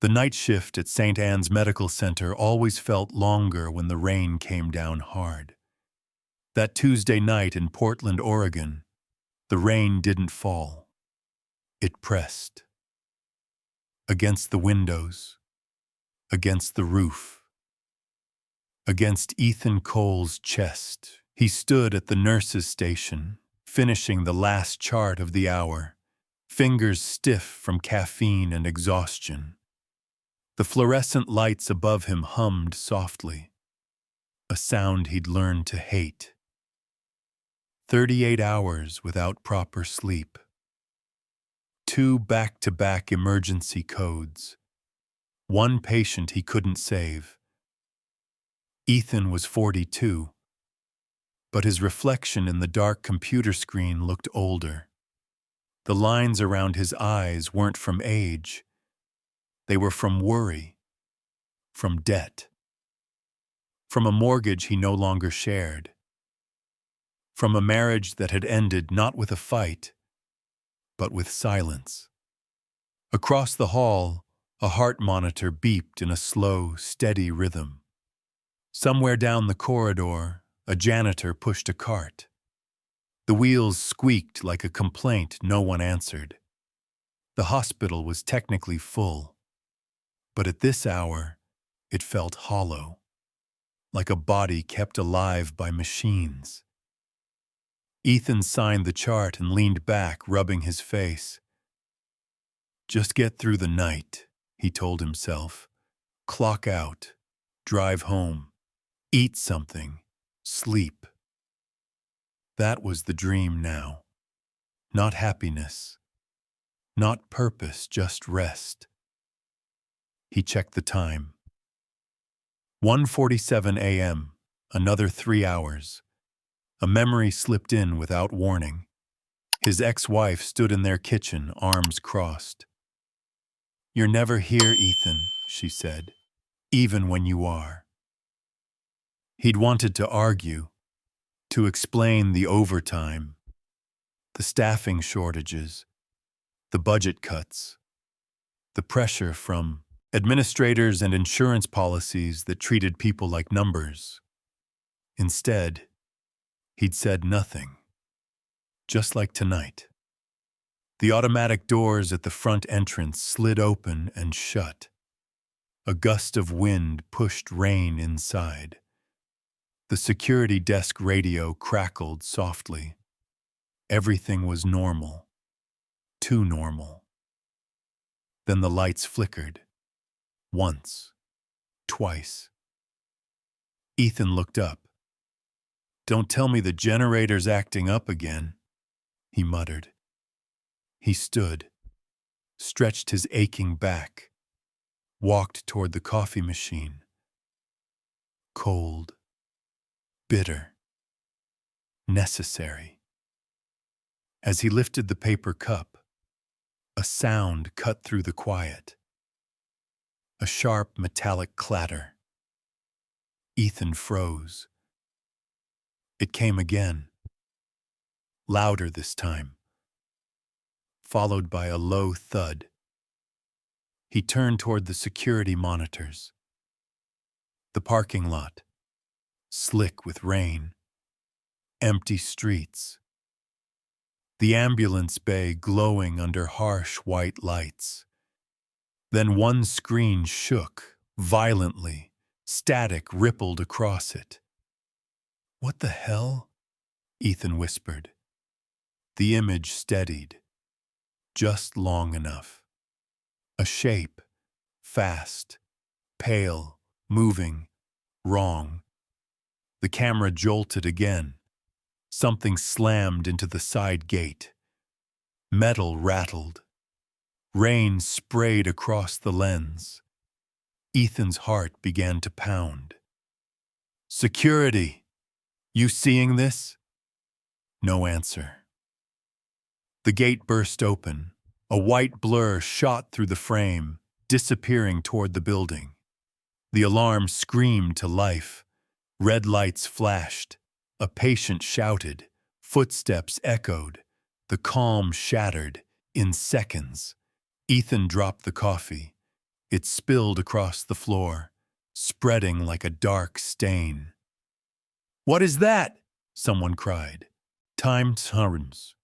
The night shift at St. Anne's Medical Center always felt longer when the rain came down hard. That Tuesday night in Portland, Oregon, the rain didn't fall. It pressed. Against the windows, against the roof, against Ethan Cole's chest. He stood at the nurse's station, finishing the last chart of the hour, fingers stiff from caffeine and exhaustion. The fluorescent lights above him hummed softly, a sound he'd learned to hate. 38 hours without proper sleep. 2 back-to-back emergency codes. 1 patient he couldn't save. Ethan was 42, but his reflection in the dark computer screen looked older. The lines around his eyes weren't from age. They were from worry, from debt, from a mortgage he no longer shared, from a marriage that had ended not with a fight, but with silence. Across the hall, a heart monitor beeped in a slow, steady rhythm. Somewhere down the corridor, a janitor pushed a cart. The wheels squeaked like a complaint no one answered. The hospital was technically full, but at this hour, it felt hollow, like a body kept alive by machines. Ethan signed the chart and leaned back, rubbing his face. Just get through the night, he told himself. Clock out, drive home, eat something, sleep. That was the dream now. Not happiness, not purpose, just rest. He checked the time. 1:47 a.m., another 3 hours. A memory slipped in without warning. His ex-wife stood in their kitchen, arms crossed. "You're never here, Ethan," she said, "even when you are." He'd wanted to argue, to explain the overtime, the staffing shortages, the budget cuts, the pressure from administrators and insurance policies that treated people like numbers. Instead, he'd said nothing, just like tonight. The automatic doors at the front entrance slid open and shut. A gust of wind pushed rain inside. The security desk radio crackled softly. Everything was normal, too normal. Then the lights flickered. Once, twice. Ethan looked up. "Don't tell me the generator's acting up again," he muttered. He stood, stretched his aching back, walked toward the coffee machine. Cold, bitter, necessary. As he lifted the paper cup, a sound cut through the quiet. A sharp metallic clatter. Ethan froze. It came again, louder this time, followed by a low thud. He turned toward the security monitors. The parking lot, slick with rain, empty streets. The ambulance bay glowing under harsh white lights. Then one screen shook, violently. Static rippled across it. "What the hell?" Ethan whispered. The image steadied, just long enough. A shape, fast, pale, moving, wrong. The camera jolted again. Something slammed into the side gate. Metal rattled. Rain sprayed across the lens. Ethan's heart began to pound. "Security! You seeing this?" No answer. The gate burst open. A white blur shot through the frame, disappearing toward the building. The alarm screamed to life. Red lights flashed. A patient shouted. Footsteps echoed. The calm shattered. In seconds, Ethan dropped the coffee. It spilled across the floor, spreading like a dark stain. "What is that?" someone cried. "Time turns."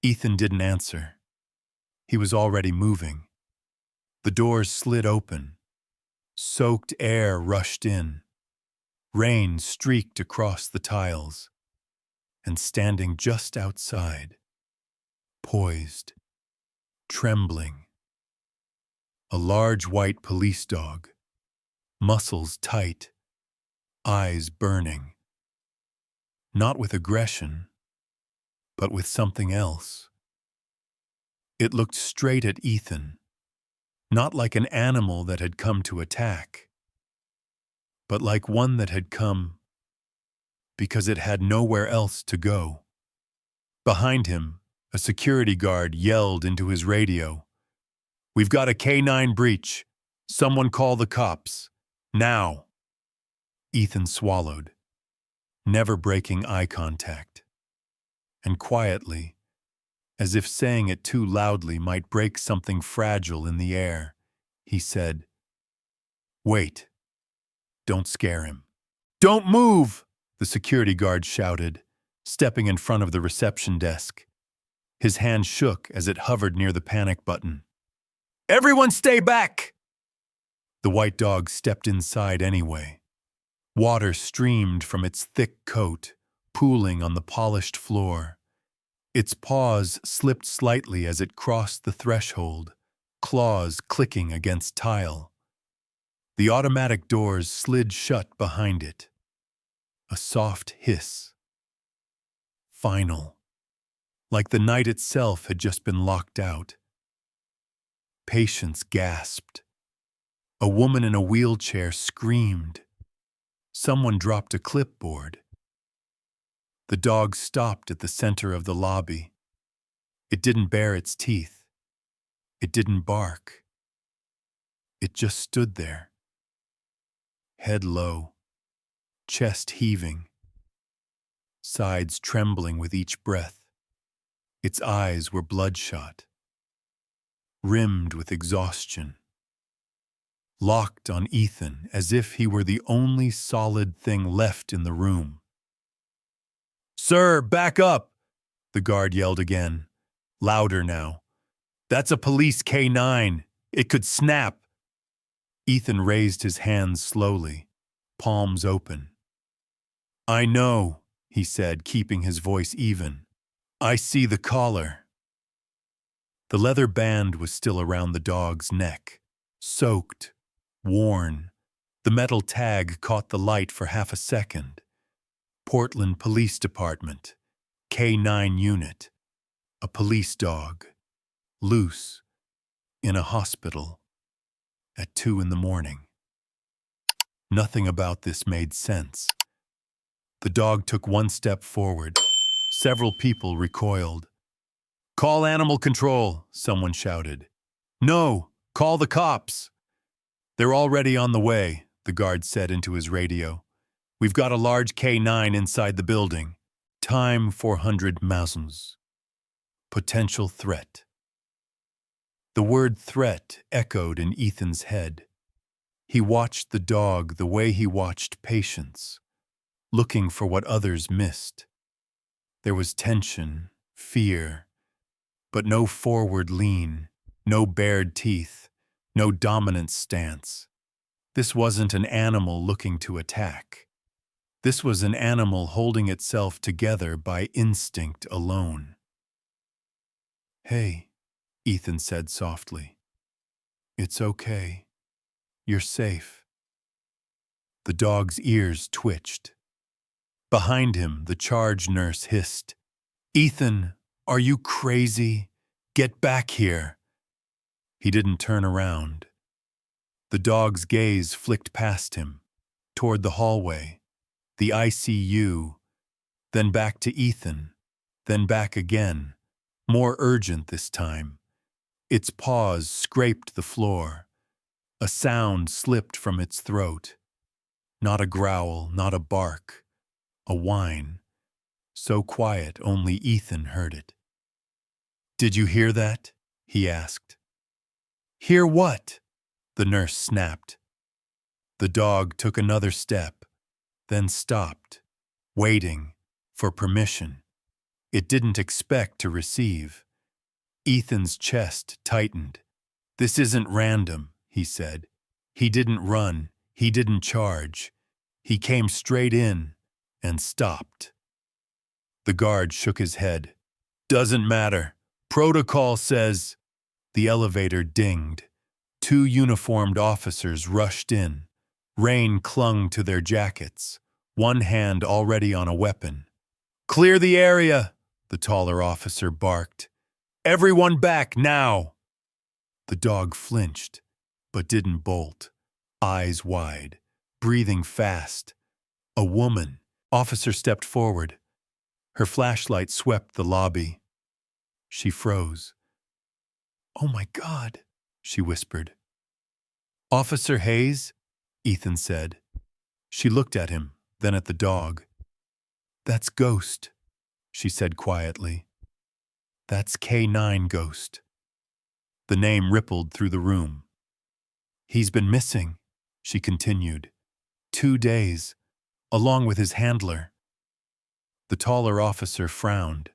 Ethan didn't answer. He was already moving. The doors slid open. Soaked air rushed in. Rain streaked across the tiles. And standing just outside, poised, trembling, a large white police dog, muscles tight, eyes burning. Not with aggression, but with something else. It looked straight at Ethan, not like an animal that had come to attack, but like one that had come because it had nowhere else to go. Behind him, a security guard yelled into his radio, "We've got a K9 breach. Someone call the cops. Now." Ethan swallowed, never breaking eye contact. And quietly, as if saying it too loudly might break something fragile in the air, he said, "Wait. Don't scare him." "Don't move!" the security guard shouted, stepping in front of the reception desk. His hand shook as it hovered near the panic button. "Everyone stay back!" The white dog stepped inside anyway. Water streamed from its thick coat, pooling on the polished floor. Its paws slipped slightly as it crossed the threshold, claws clicking against tile. The automatic doors slid shut behind it. A soft hiss. Final. Like the night itself had just been locked out. Patients gasped. A woman in a wheelchair screamed. Someone dropped a clipboard. The dog stopped at the center of the lobby. It didn't bare its teeth. It didn't bark. It just stood there. Head low, chest heaving, sides trembling with each breath. Its eyes were bloodshot, rimmed with exhaustion. Locked on Ethan as if he were the only solid thing left in the room. "Sir, back up!" the guard yelled again, louder now. "That's a police K9. It could snap." Ethan raised his hands slowly, palms open. "I know," he said, keeping his voice even. "I see the collar." The leather band was still around the dog's neck, soaked, worn. The metal tag caught the light for half a second. Portland Police Department, K9 unit, a police dog, loose, in a hospital, at 2 a.m. Nothing about this made sense. The dog took one step forward. Several people recoiled. "Call animal control," someone shouted. "No, call the cops." "They're already on the way," the guard said into his radio. "We've got a large K9 inside the building. Time 400 mausens. Potential threat." The word threat echoed in Ethan's head. He watched the dog the way he watched patients, looking for what others missed. There was tension, fear, but no forward lean, no bared teeth, no dominant stance. This wasn't an animal looking to attack. This was an animal holding itself together by instinct alone. "Hey," Ethan said softly. "It's okay. You're safe." The dog's ears twitched. Behind him, the charge nurse hissed, "Ethan, are you crazy? Get back here." He didn't turn around. The dog's gaze flicked past him, toward the hallway, the ICU, then back to Ethan, then back again, more urgent this time. Its paws scraped the floor. A sound slipped from its throat. Not a growl, not a bark, a whine, so quiet only Ethan heard it. "Did you hear that?" he asked. Hear what? The nurse snapped. The dog took another step, then stopped, waiting for permission. It didn't expect to receive. Ethan's chest tightened. This isn't random, he said. He didn't run. He didn't charge. He came straight in and stopped. The guard shook his head. Doesn't matter. Protocol says. The elevator dinged. 2 uniformed officers rushed in. Rain clung to their jackets, one hand already on a weapon. Clear the area, the taller officer barked. Everyone back now! The dog flinched, but didn't bolt, eyes wide, breathing fast. A woman. Officer stepped forward. Her flashlight swept the lobby. She froze. Oh my God, she whispered. Officer Hayes, Ethan said. She looked at him, then at the dog. That's Ghost, she said quietly. That's K9 Ghost. The name rippled through the room. He's been missing, she continued. 2 days, along with his handler. The taller officer frowned.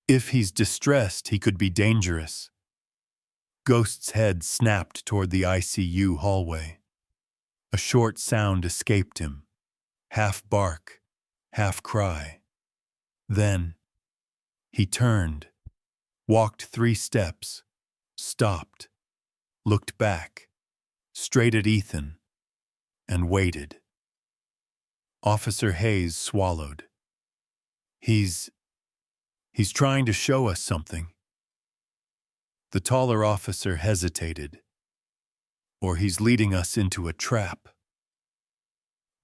If he's distressed, he could be dangerous. Ghost's head snapped toward the ICU hallway. A short sound escaped him, half bark, half cry. Then he turned, walked 3 steps, stopped, looked back, straight at Ethan, and waited. Officer Hayes swallowed. He's trying to show us something. The taller officer hesitated. Or he's leading us into a trap.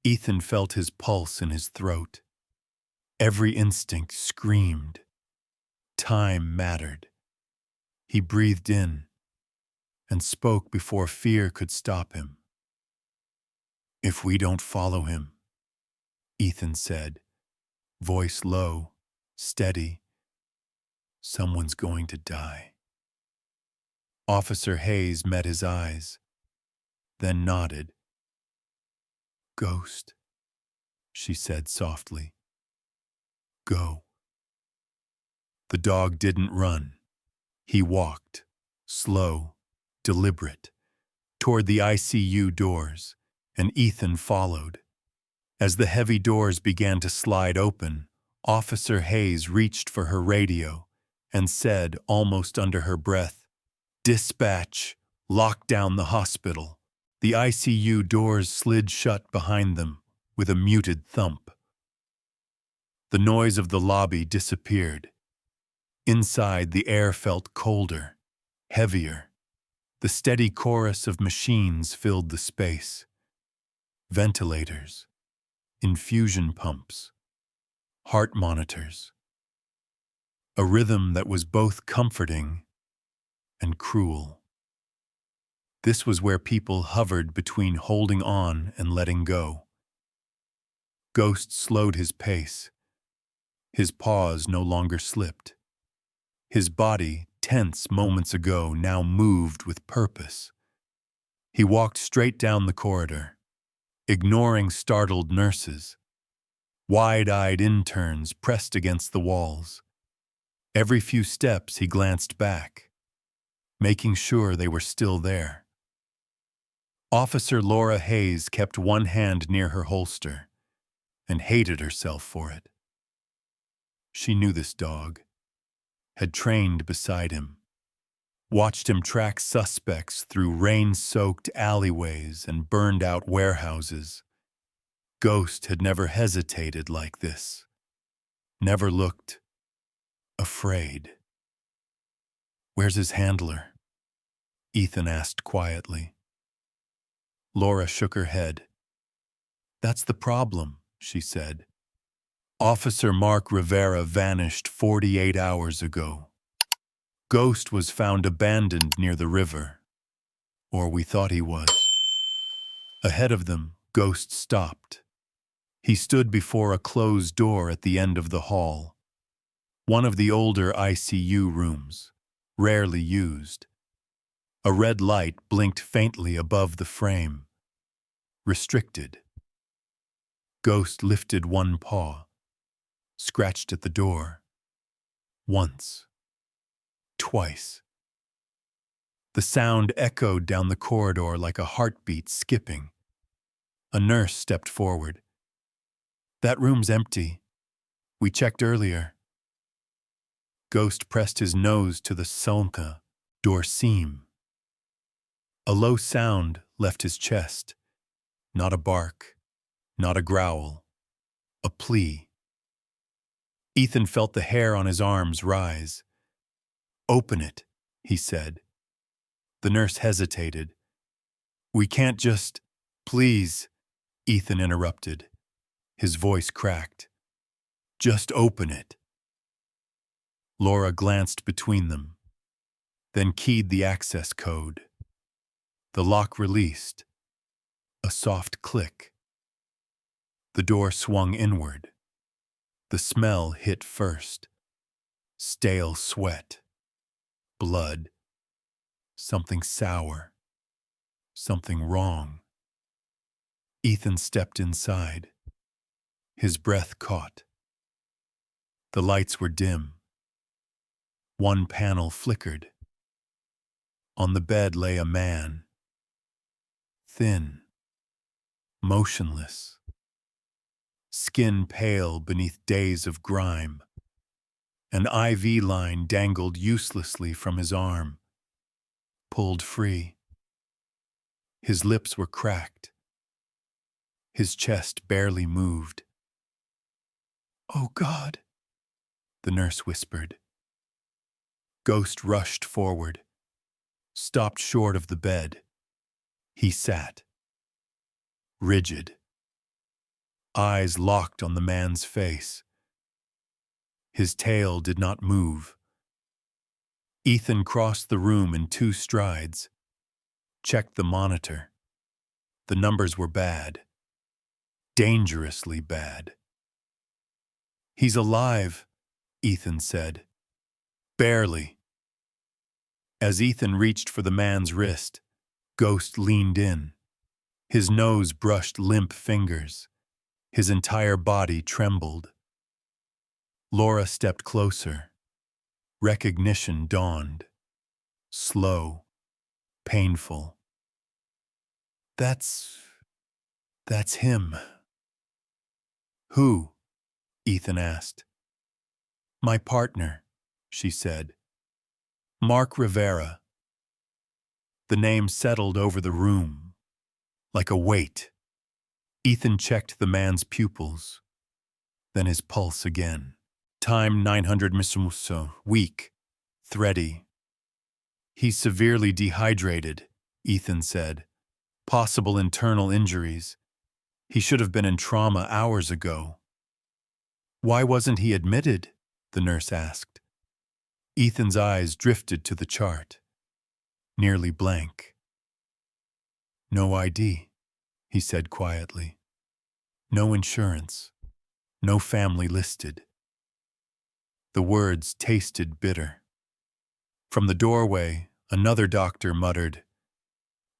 Ethan felt his pulse in his throat. Every instinct screamed. Time mattered. He breathed in and spoke before fear could stop him. If we don't follow him, Ethan said, voice low, steady, someone's going to die. Officer Hayes met his eyes, then nodded. Ghost, she said softly. Go. The dog didn't run. He walked, slow, deliberate, toward the ICU doors, and Ethan followed. As the heavy doors began to slide open, Officer Hayes reached for her radio and said, almost under her breath, Dispatch, lock down the hospital. The ICU doors slid shut behind them with a muted thump. The noise of the lobby disappeared. Inside, the air felt colder, heavier. The steady chorus of machines filled the space. Ventilators, infusion pumps, heart monitors. A rhythm that was both comforting and cruel. This was where people hovered between holding on and letting go. Ghost slowed his pace. His paws no longer slipped. His body, tense moments ago, now moved with purpose. He walked straight down the corridor, ignoring startled nurses, wide-eyed interns pressed against the walls. Every few steps he glanced back, making sure they were still there. Officer Laura Hayes kept one hand near her holster and hated herself for it. She knew this dog, had trained beside him, watched him track suspects through rain-soaked alleyways and burned-out warehouses. Ghost had never hesitated like this, never looked afraid. Where's his handler? Ethan asked quietly. Laura shook her head. That's the problem, she said. Officer Mark Rivera vanished 48 hours ago. Ghost was found abandoned near the river. Or we thought he was. Ahead of them, Ghost stopped. He stood before a closed door at the end of the hall. One of the older ICU rooms, rarely used. A red light blinked faintly above the frame. Restricted. Ghost lifted one paw, scratched at the door. Once. Twice. The sound echoed down the corridor like a heartbeat skipping. A nurse stepped forward. "That room's empty. We checked earlier." Ghost pressed his nose to the sonka door seam. A low sound left his chest. Not a bark, not a growl, a plea. Ethan felt the hair on his arms rise. "Open it," he said. The nurse hesitated. "We can't just—" "Please," Ethan interrupted. His voice cracked. "Just open it." Laura glanced between them, then keyed the access code. The lock released. A soft click. The door swung inward. The smell hit first. Stale sweat. Blood. Something sour. Something wrong. Ethan stepped inside. His breath caught. The lights were dim. One panel flickered. On the bed lay a man. Thin. Motionless. Skin pale beneath days of grime. An IV line dangled uselessly from his arm. Pulled free. His lips were cracked. His chest barely moved. "Oh, God," the nurse whispered. Ghost rushed forward, stopped short of the bed. He sat. Rigid. Eyes locked on the man's face. His tail did not move. Ethan crossed the room in 2 strides. Checked the monitor. The numbers were bad. Dangerously bad. "He's alive," Ethan said. "Barely." As Ethan reached for the man's wrist, Ghost leaned in. His nose brushed limp fingers. His entire body trembled. Laura stepped closer. Recognition dawned. Slow. Painful. That's him." "Who?" Ethan asked. "My partner," she said. "Mark Rivera." The name settled over the room, like a weight. Ethan checked the man's pupils, then his pulse again. Time 900 mismuso, weak, thready. "He's severely dehydrated," Ethan said. "Possible internal injuries. He should have been in trauma hours ago." "Why wasn't he admitted?" the nurse asked. Ethan's eyes drifted to the chart. Nearly blank. "No ID," he said quietly. "No insurance. No family listed." The words tasted bitter. From the doorway, another doctor muttered,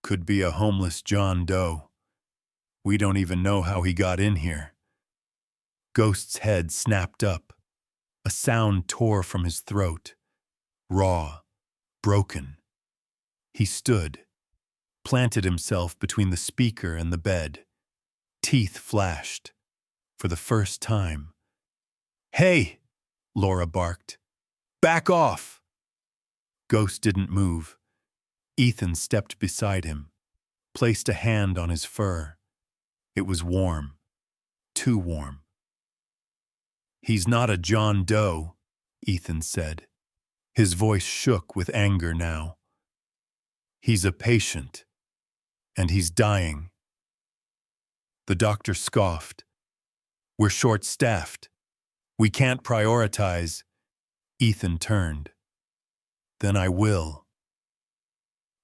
"Could be a homeless John Doe. We don't even know how he got in here." Ghost's head snapped up. A sound tore from his throat. Raw. Broken. He stood. Planted himself between the speaker and the bed. Teeth flashed. For the first time. "Hey!" Laura barked. "Back off!" Ghost didn't move. Ethan stepped beside him, placed a hand on his fur. It was warm. Too warm. "He's not a John Doe," Ethan said. His voice shook with anger now. "He's a patient, and he's dying." The doctor scoffed. "We're short-staffed. We can't prioritize." Ethan turned. "Then I will."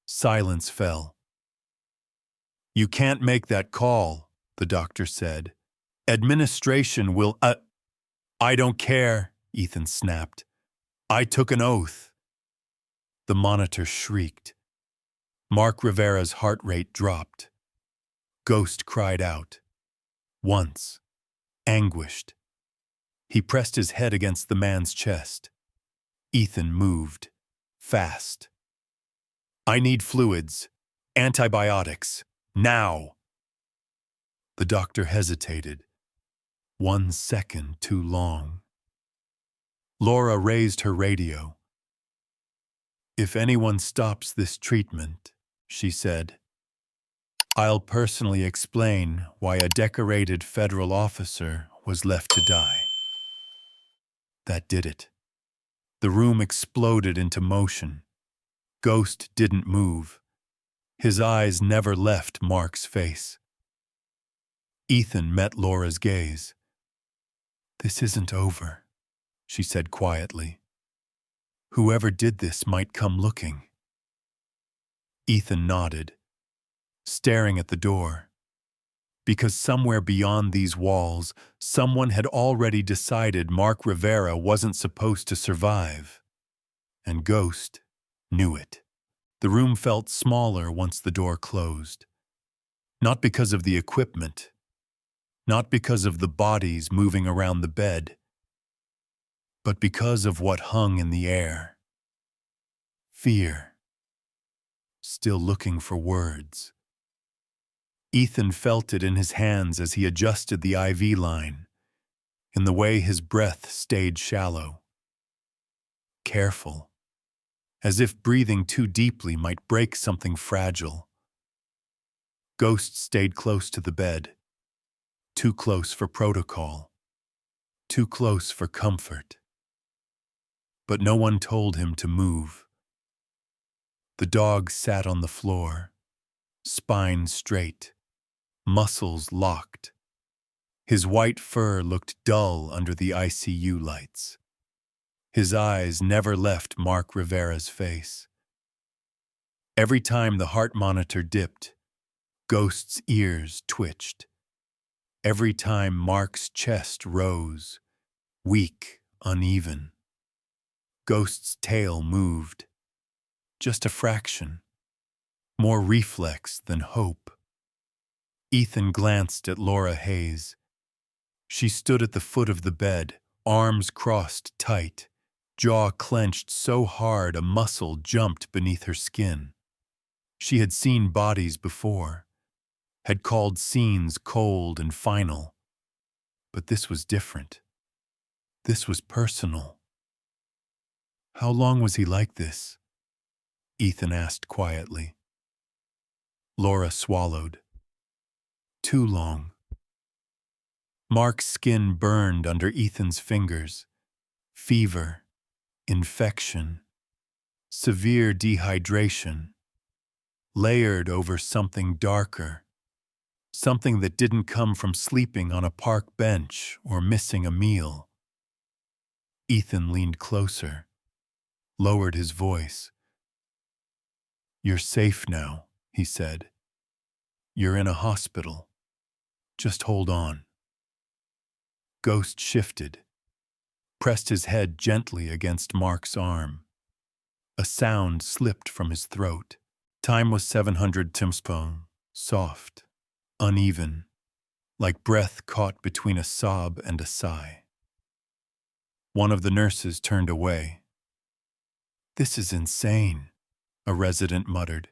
Silence fell. "You can't make that call," the doctor said. "Administration will—" I don't care," Ethan snapped. "I took an oath." The monitor shrieked. Mark Rivera's heart rate dropped. Ghost cried out. Once. Anguished. He pressed his head against the man's chest. Ethan moved. Fast. I need fluids. Antibiotics. Now. The doctor hesitated. 1 second too long. Laura raised her radio. If anyone stops this treatment, she said, I'll personally explain why a decorated federal officer was left to die. That did it. The room exploded into motion. Ghost didn't move. His eyes never left Mark's face. Ethan met Laura's gaze. This isn't over, she said quietly. Whoever did this might come looking. Ethan nodded, staring at the door. Because somewhere beyond these walls, someone had already decided Mark Rivera wasn't supposed to survive. And Ghost knew it. The room felt smaller once the door closed. Not because of the equipment, not because of the bodies moving around the bed, but because of what hung in the air. Fear. Still looking for words. Ethan felt it in his hands as he adjusted the IV line, in the way his breath stayed shallow. Careful, as if breathing too deeply might break something fragile. Ghost stayed close to the bed, too close for protocol, too close for comfort. But no one told him to move. The dog sat on the floor, spine straight, muscles locked. His white fur looked dull under the ICU lights. His eyes never left Mark Rivera's face. Every time the heart monitor dipped, Ghost's ears twitched. Every time Mark's chest rose, weak, uneven. Ghost's tail moved. Just a fraction. More reflex than hope. Ethan glanced at Laura Hayes. She stood at the foot of the bed, arms crossed tight, jaw clenched so hard a muscle jumped beneath her skin. She had seen bodies before, had called scenes cold and final. But this was different. This was personal. How long was he like this? Ethan asked quietly. Laura swallowed. Too long. Mark's skin burned under Ethan's fingers. Fever, infection, severe dehydration, layered over something darker, something that didn't come from sleeping on a park bench or missing a meal. Ethan leaned closer, lowered his voice. You're safe now, he said. You're in a hospital. Just hold on. Ghost shifted, pressed his head gently against Mark's arm. A sound slipped from his throat. Time was 700 timspon, soft, uneven, like breath caught between a sob and a sigh. One of the nurses turned away. This is insane, a resident muttered.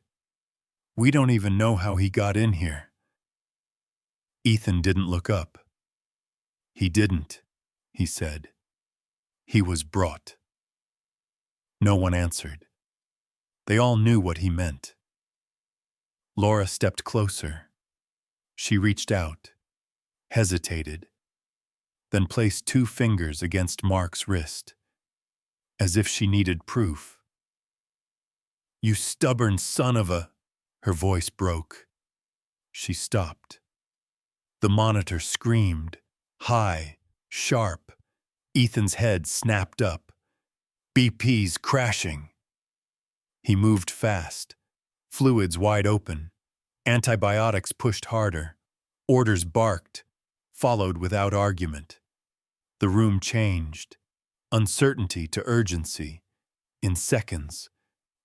We don't even know how he got in here. Ethan didn't look up. He didn't, he said. He was brought. No one answered. They all knew what he meant. Laura stepped closer. She reached out, hesitated, then placed 2 fingers against Mark's wrist, as if she needed proof. You stubborn son of a... Her voice broke. She stopped. The monitor screamed, high, sharp. Ethan's head snapped up. BP's crashing. He moved fast, fluids wide open. Antibiotics pushed harder. Orders barked, followed without argument. The room changed. Uncertainty to urgency. In seconds,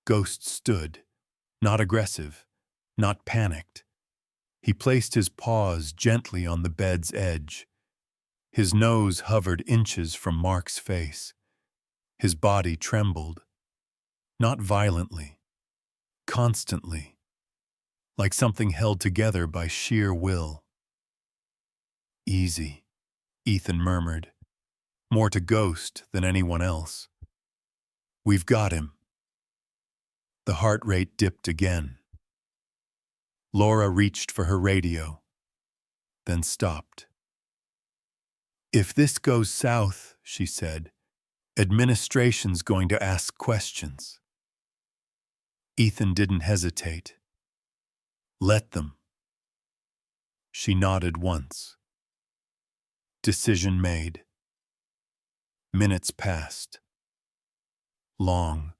Ghost stood, not aggressive, not panicked. He placed his paws gently on the bed's edge. His nose hovered inches from Mark's face. His body trembled, not violently, constantly, like something held together by sheer will. "Easy," Ethan murmured, more to Ghost than anyone else. "We've got him." The heart rate dipped again. Laura reached for her radio, then stopped. "If this goes south," she said, "administration's going to ask questions." Ethan didn't hesitate. "Let them." She nodded once. Decision made. Minutes passed. Long.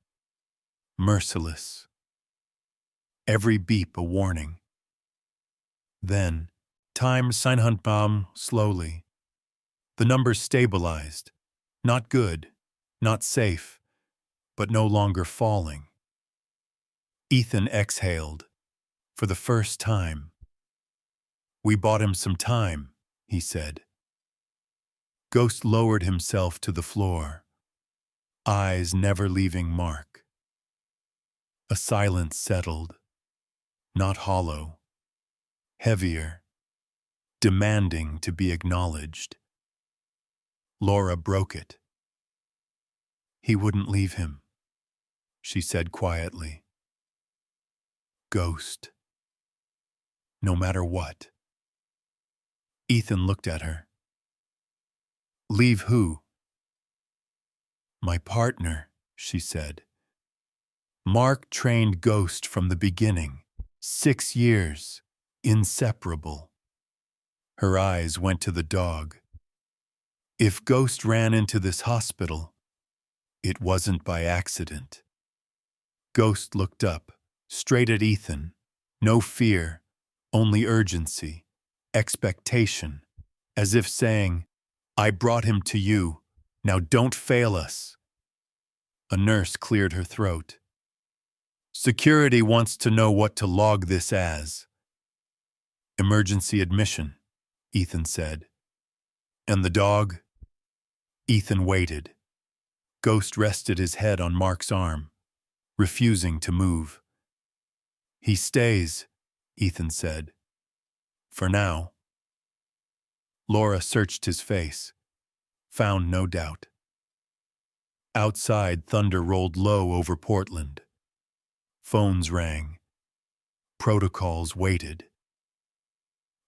Merciless. Every beep a warning. Then, time Seinhandbaum slowly. The numbers stabilized. Not good, not safe, but no longer falling. Ethan exhaled. For the first time. "We bought him some time," he said. Ghost lowered himself to the floor, eyes never leaving Mark. A silence settled, not hollow, heavier, demanding to be acknowledged. Laura broke it. "He wouldn't leave him," she said quietly. "Ghost. No matter what." Ethan looked at her. "Leave who?" "My partner," she said. "Mark trained Ghost from the beginning. 6 years. Inseparable." Her eyes went to the dog. "If Ghost ran into this hospital, it wasn't by accident." Ghost looked up, straight at Ethan. No fear, only urgency, expectation, as if saying, "I brought him to you. Now don't fail us." A nurse cleared her throat. "Security wants to know what to log this as." "Emergency admission," Ethan said. "And the dog?" Ethan waited. Ghost rested his head on Mark's arm, refusing to move. "He stays," Ethan said. "For now." Laura searched his face, found no doubt. Outside, thunder rolled low over Portland. Phones rang. Protocols waited.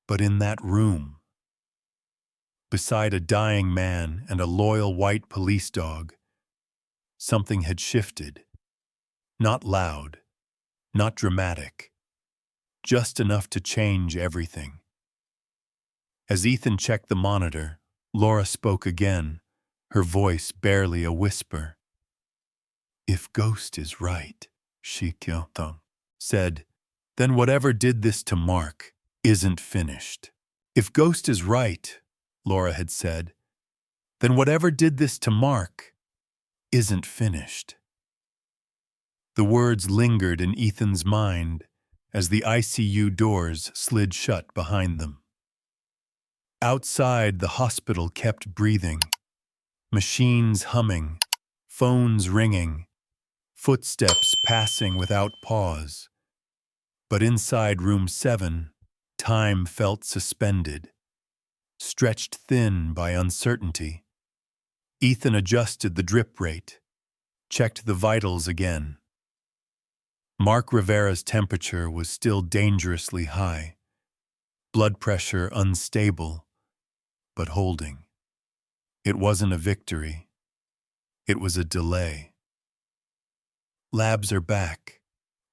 But in that room, beside a dying man and a loyal white police dog, something had shifted. Not loud, not dramatic, just enough to change everything. As Ethan checked the monitor, Laura spoke again, her voice barely a whisper. "If Ghost is right," she said, "then whatever did this to Mark isn't finished." "If Ghost is right," Laura had said, "then whatever did this to Mark isn't finished." The words lingered in Ethan's mind as the ICU doors slid shut behind them. Outside, the hospital kept breathing, machines humming, phones ringing, footsteps passing without pause. But inside room 7, time felt suspended, stretched thin by uncertainty. Ethan adjusted the drip rate, checked the vitals again. Mark Rivera's temperature was still dangerously high, blood pressure unstable, but holding. It wasn't a victory. It was a delay. "Labs are back,"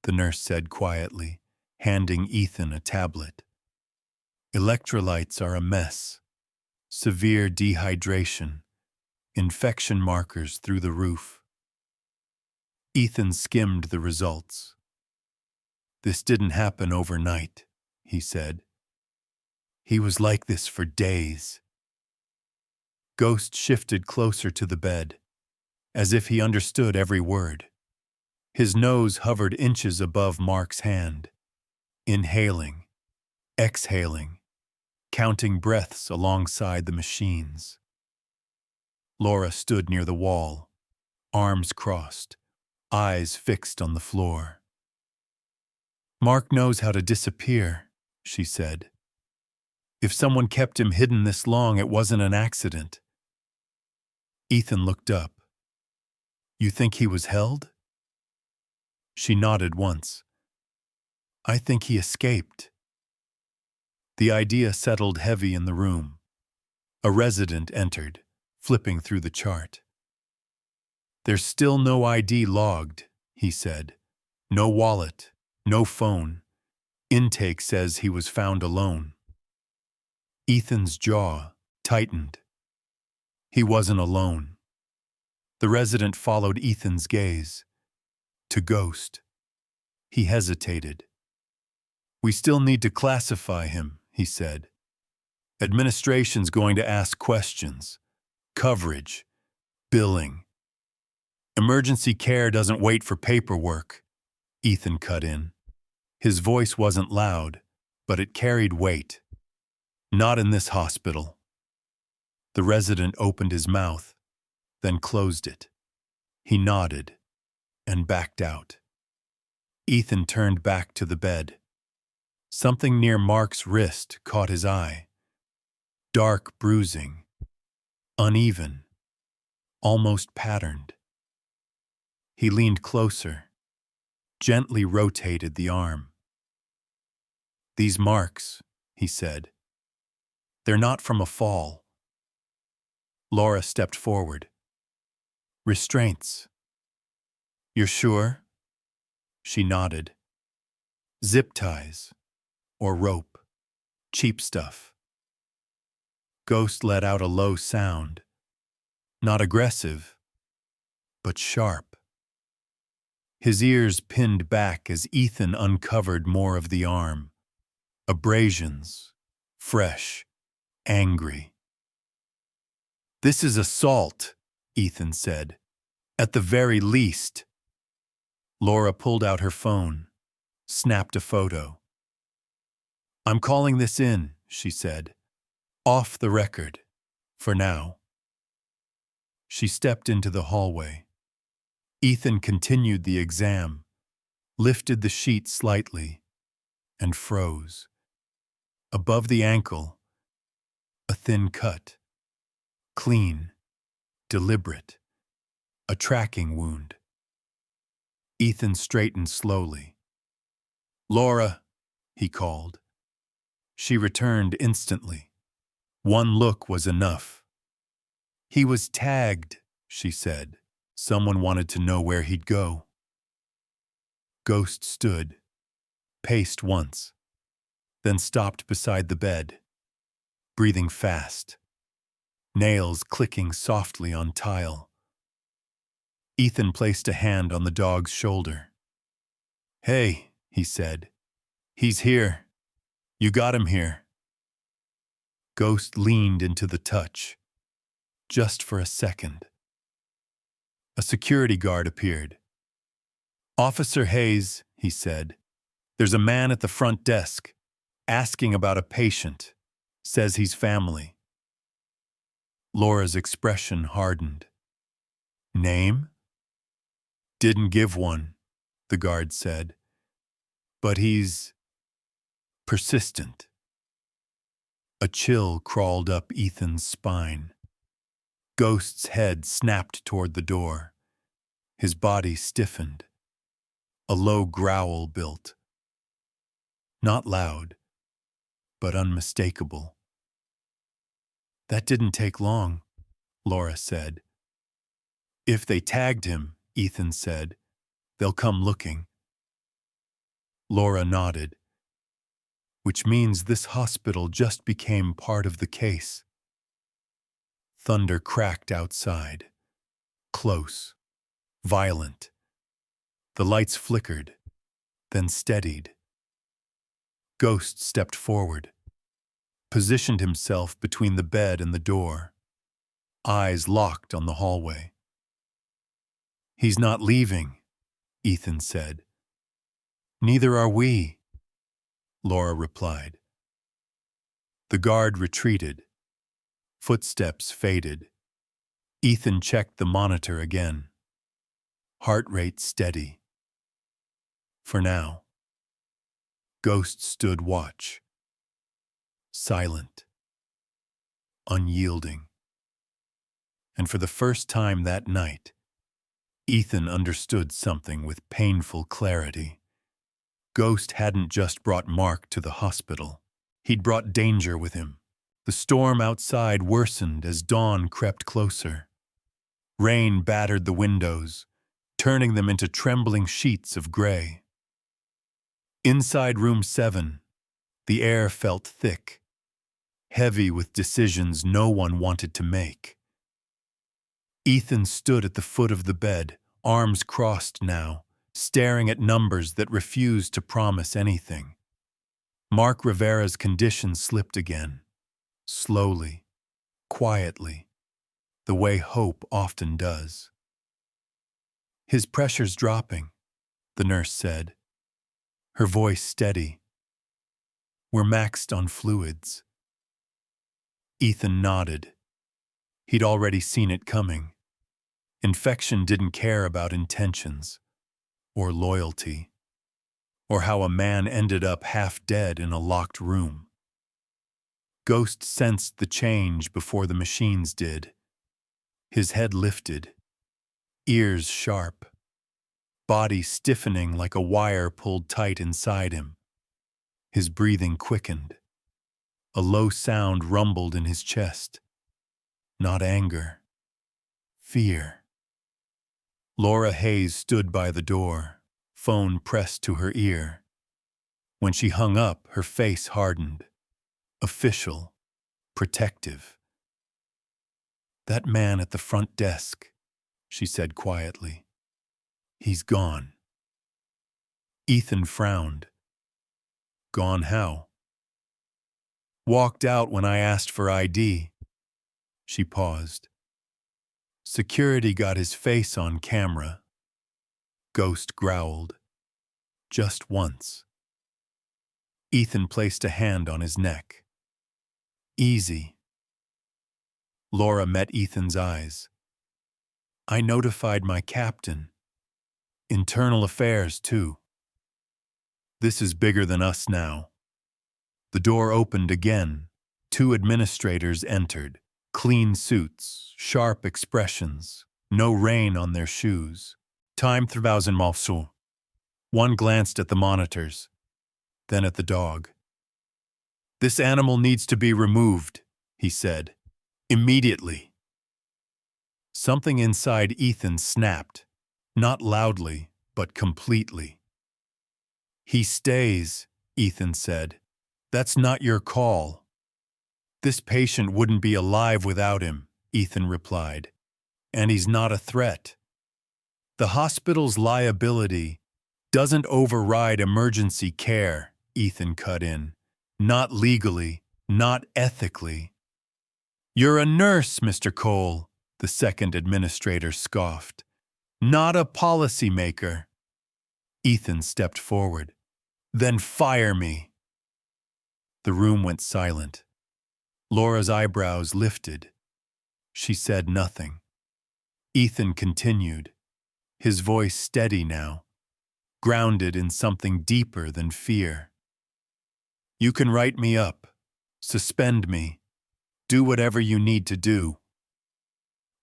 the nurse said quietly, handing Ethan a tablet. "Electrolytes are a mess. Severe dehydration. Infection markers through the roof." Ethan skimmed the results. "This didn't happen overnight," he said. "He was like this for days." Ghost shifted closer to the bed, as if he understood every word. His nose hovered inches above Mark's hand, inhaling, exhaling, counting breaths alongside the machines. Laura stood near the wall, arms crossed, eyes fixed on the floor. "Mark knows how to disappear," she said. "If someone kept him hidden this long, it wasn't an accident." Ethan looked up. "You think he was held?" She nodded once. "I think he escaped." The idea settled heavy in the room. A resident entered, flipping through the chart. "There's still no ID logged," he said. "No wallet, no phone. Intake says he was found alone." Ethan's jaw tightened. He wasn't alone. The resident followed Ethan's gaze. To Ghost. He hesitated. "We still need to classify him," he said. "Administration's going to ask questions. Coverage. Billing. Emergency care doesn't wait for paperwork," Ethan cut in. His voice wasn't loud, but it carried weight. "Not in this hospital." The resident opened his mouth, then closed it. He nodded and backed out. Ethan turned back to the bed. Something near Mark's wrist caught his eye. Dark bruising, uneven, almost patterned. He leaned closer, gently rotated the arm. "These marks," he said, "they're not from a fall." Laura stepped forward. "Restraints." "You're sure?" She nodded. "Zip ties. Or rope. Cheap stuff." Ghost let out a low sound. Not aggressive, but sharp. His ears pinned back as Ethan uncovered more of the arm. Abrasions. Fresh. Angry. "This is assault," Ethan said. "At the very least." Laura pulled out her phone, snapped a photo. "I'm calling this in," she said. "Off the record. For now." She stepped into the hallway. Ethan continued the exam, lifted the sheet slightly, and froze. Above the ankle, a thin cut. Clean, deliberate. A tracking wound. Ethan straightened slowly. "Laura," he called. She returned instantly. One look was enough. "He was tagged," she said. "Someone wanted to know where he'd go." Ghost stood, paced once, then stopped beside the bed, breathing fast, nails clicking softly on tile. Ethan placed a hand on the dog's shoulder. "Hey," he said. "He's here. You got him here." Ghost leaned into the touch, just for a second. A security guard appeared. "Officer Hayes," he said, "there's a man at the front desk, asking about a patient. Says he's family." Laura's expression hardened. "Name?" "Didn't give one," the guard said. "But he's persistent." A chill crawled up Ethan's spine. Ghost's head snapped toward the door. His body stiffened. A low growl built. Not loud, but unmistakable. "That didn't take long," Laura said. "If they tagged him," Ethan said, "they'll come looking." Laura nodded. "Which means this hospital just became part of the case." Thunder cracked outside. Close. Violent. The lights flickered, then steadied. Ghost stepped forward, positioned himself between the bed and the door, eyes locked on the hallway. "He's not leaving," Ethan said. Neither are we, Laura replied. The guard retreated. Footsteps faded. Ethan checked the monitor again. Heart rate steady. For now. Ghost stood watch. Silent. Unyielding. And for the first time that night, Ethan understood something with painful clarity. Ghost hadn't just brought Mark to the hospital. He'd brought danger with him. The storm outside worsened as dawn crept closer. Rain battered the windows, turning them into trembling sheets of gray. Inside room 7, the air felt thick, heavy with decisions no one wanted to make. Ethan stood at the foot of the bed, arms crossed now, staring at numbers that refused to promise anything. Mark Rivera's condition slipped again, slowly, quietly, the way hope often does. His pressure's dropping, the nurse said, her voice steady. We're maxed on fluids. Ethan nodded. He'd already seen it coming. Infection didn't care about intentions, or loyalty, or how a man ended up half dead in a locked room. Ghost sensed the change before the machines did. His head lifted, ears sharp, body stiffening like a wire pulled tight inside him. His breathing quickened. A low sound rumbled in his chest. Not anger, fear. Laura Hayes stood by the door, phone pressed to her ear. When she hung up, her face hardened. Official, protective. That man at the front desk, she said quietly. He's gone. Ethan frowned. Gone how? Walked out when I asked for ID. She paused. Security got his face on camera. Ghost growled. Just once. Ethan placed a hand on his neck. Easy. Laura met Ethan's eyes. I notified my captain. Internal affairs, too. This is bigger than us now. The door opened again. 2 administrators entered. Clean suits, sharp expressions, no rain on their shoes. Time 3000 morceaux. One glanced at the monitors, then at the dog. This animal needs to be removed, he said. Immediately. Something inside Ethan snapped, not loudly, but completely. He stays, Ethan said. That's not your call. This patient wouldn't be alive without him, Ethan replied. And he's not a threat. The hospital's liability doesn't override emergency care, Ethan cut in. Not legally, not ethically. You're a nurse, Mr. Cole, the second administrator scoffed. Not a policymaker. Ethan stepped forward. Then fire me. The room went silent. Laura's eyebrows lifted. She said nothing. Ethan continued, his voice steady now, grounded in something deeper than fear. You can write me up, suspend me, do whatever you need to do.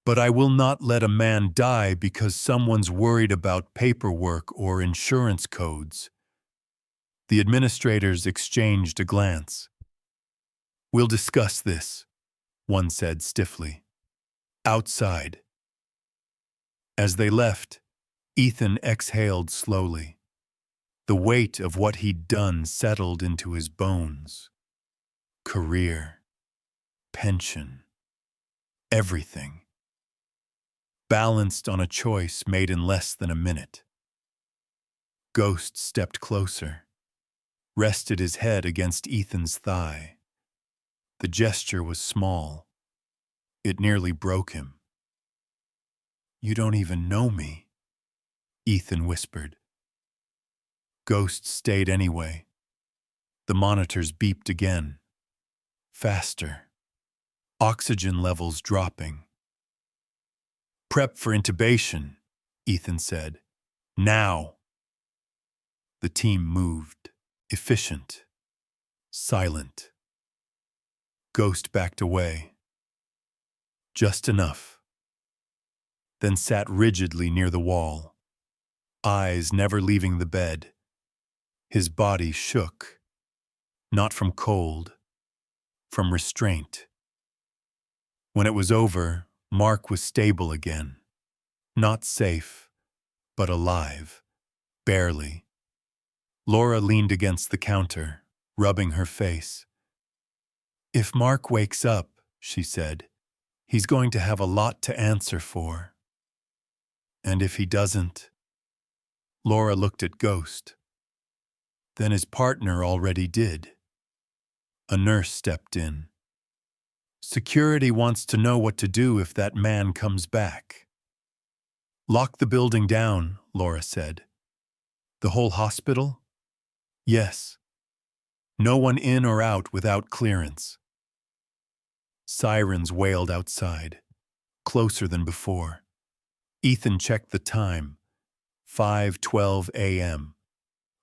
But I will not let a man die because someone's worried about paperwork or insurance codes. The administrators exchanged a glance. We'll discuss this, one said stiffly. Outside. As they left, Ethan exhaled slowly. The weight of what he'd done settled into his bones. Career. Pension. Everything. Balanced on a choice made in less than a minute. Ghost stepped closer, rested his head against Ethan's thigh. The gesture was small. It nearly broke him. You don't even know me, Ethan whispered. Ghost stayed anyway. The monitors beeped again. Faster. Oxygen levels dropping. Prep for intubation, Ethan said. Now. The team moved. Efficient. Silent. Ghost backed away. Just enough. Then sat rigidly near the wall, eyes never leaving the bed. His body shook, not from cold, from restraint. When it was over, Mark was stable again. Not safe, but alive. Barely. Laura leaned against the counter, rubbing her face. If Mark wakes up, she said, he's going to have a lot to answer for. And if he doesn't? Laura looked at Ghost. Then his partner already did. A nurse stepped in. Security wants to know what to do if that man comes back. Lock the building down, Laura said. The whole hospital? Yes. No one in or out without clearance. Sirens wailed outside, closer than before. Ethan checked the time. 5:12 a.m.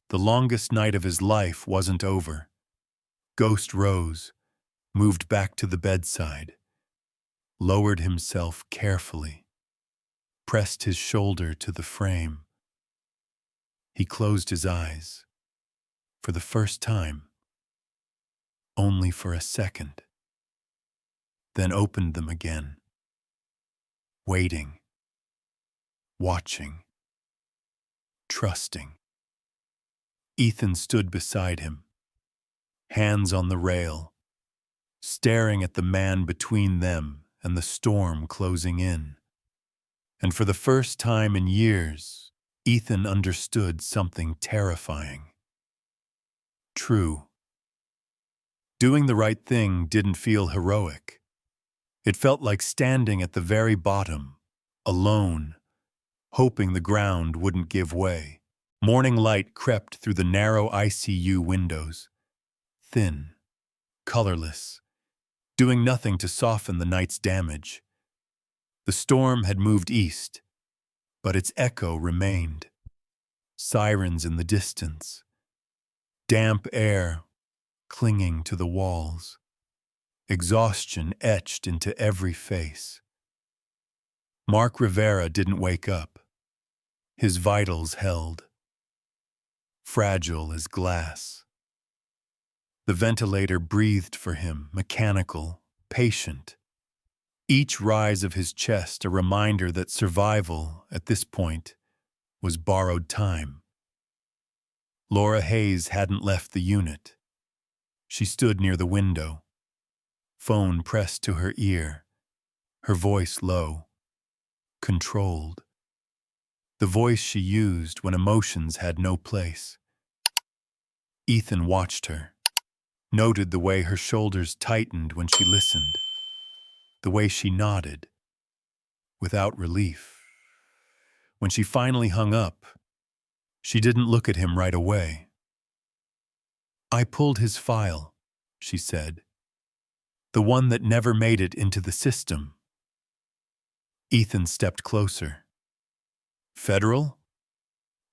The longest night of his life wasn't over. Ghost rose, moved back to the bedside, lowered himself carefully, pressed his shoulder to the frame. He closed his eyes. For the first time. Only for a second. Then opened them again. Waiting. Watching. Trusting. Ethan stood beside him, hands on the rail, staring at the man between them and the storm closing in. And for the first time in years, Ethan understood something terrifying. True. Doing the right thing didn't feel heroic. It felt like standing at the very bottom, alone, hoping the ground wouldn't give way. Morning light crept through the narrow ICU windows, thin, colorless, doing nothing to soften the night's damage. The storm had moved east, but its echo remained. Sirens in the distance, damp air clinging to the walls, exhaustion etched into every face. Mark Rivera didn't wake up. His vitals held, fragile as glass. The ventilator breathed for him, mechanical, patient. Each rise of his chest a reminder that survival, at this point, was borrowed time. Laura Hayes hadn't left the unit. She stood near the window, phone pressed to her ear, her voice low, controlled. The voice she used when emotions had no place. Ethan watched her, noted the way her shoulders tightened when she listened, the way she nodded, without relief. When she finally hung up, she didn't look at him right away. I pulled his file, she said. The one that never made it into the system. Ethan stepped closer. Federal?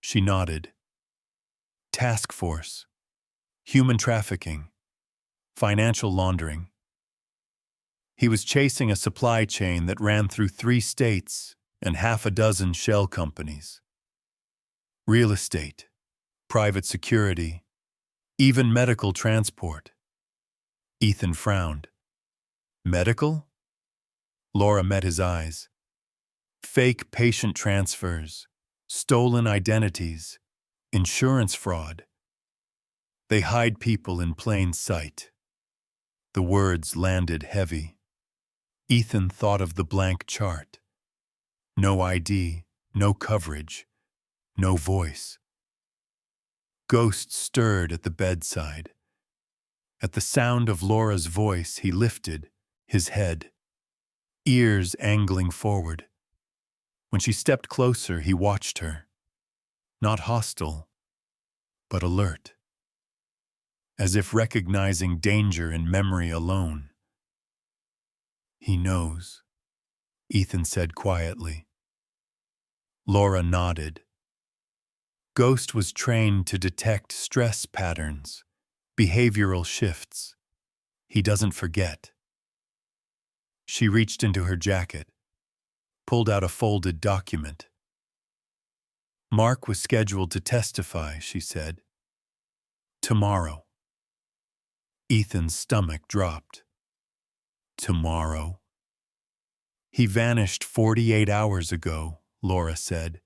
She nodded. Task force. Human trafficking. Financial laundering. He was chasing a supply chain that ran through 3 states and 6 shell companies. Real estate, private security, even medical transport. Ethan frowned. Medical? Laura met his eyes. Fake patient transfers, stolen identities, insurance fraud. They hide people in plain sight. The words landed heavy. Ethan thought of the blank chart. No ID, no coverage, no voice. Ghost stirred at the bedside. At the sound of Laura's voice, he lifted his head, ears angling forward. When she stepped closer, he watched her. not hostile, but alert, as if recognizing danger in memory alone. "He knows," Ethan said quietly. Laura nodded. Ghost was trained to detect stress patterns, behavioral shifts. He doesn't forget. She reached into her jacket, pulled out a folded document. Mark was scheduled to testify, she said. Tomorrow. Ethan's stomach dropped. Tomorrow. He vanished 48 hours ago, Laura said.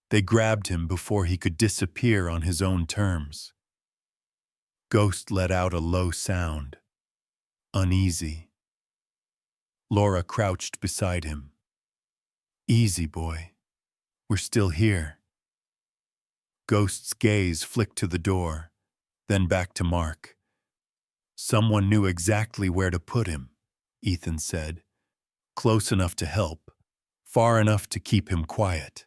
They grabbed him before he could disappear on his own terms. Ghost let out a low sound. Uneasy. Laura crouched beside him. Easy, boy. We're still here. Ghost's gaze flicked to the door, then back to Mark. Someone knew exactly where to put him, Ethan said. Close enough to help, far enough to keep him quiet.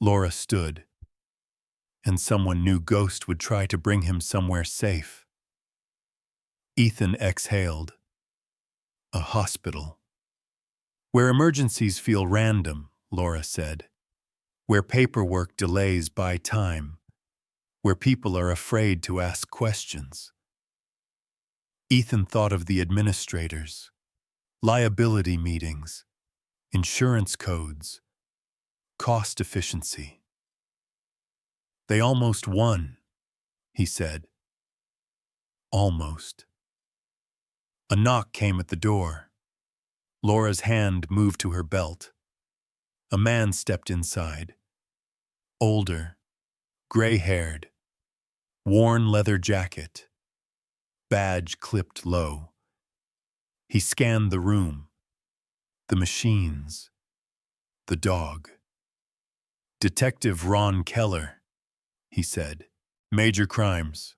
Laura stood, and someone knew Ghost would try to bring him somewhere safe. Ethan exhaled. A hospital. Where emergencies feel random, Laura said. Where paperwork delays buy time. Where people are afraid to ask questions. Ethan thought of the administrators, liability meetings, insurance codes, cost efficiency. They almost won, he said. Almost. A knock came at the door. Laura's hand moved to her belt. A man stepped inside. Older, gray-haired, worn leather jacket, badge clipped low. He scanned the room, the machines, the dog. Detective Ron Keller, he said. Major crimes.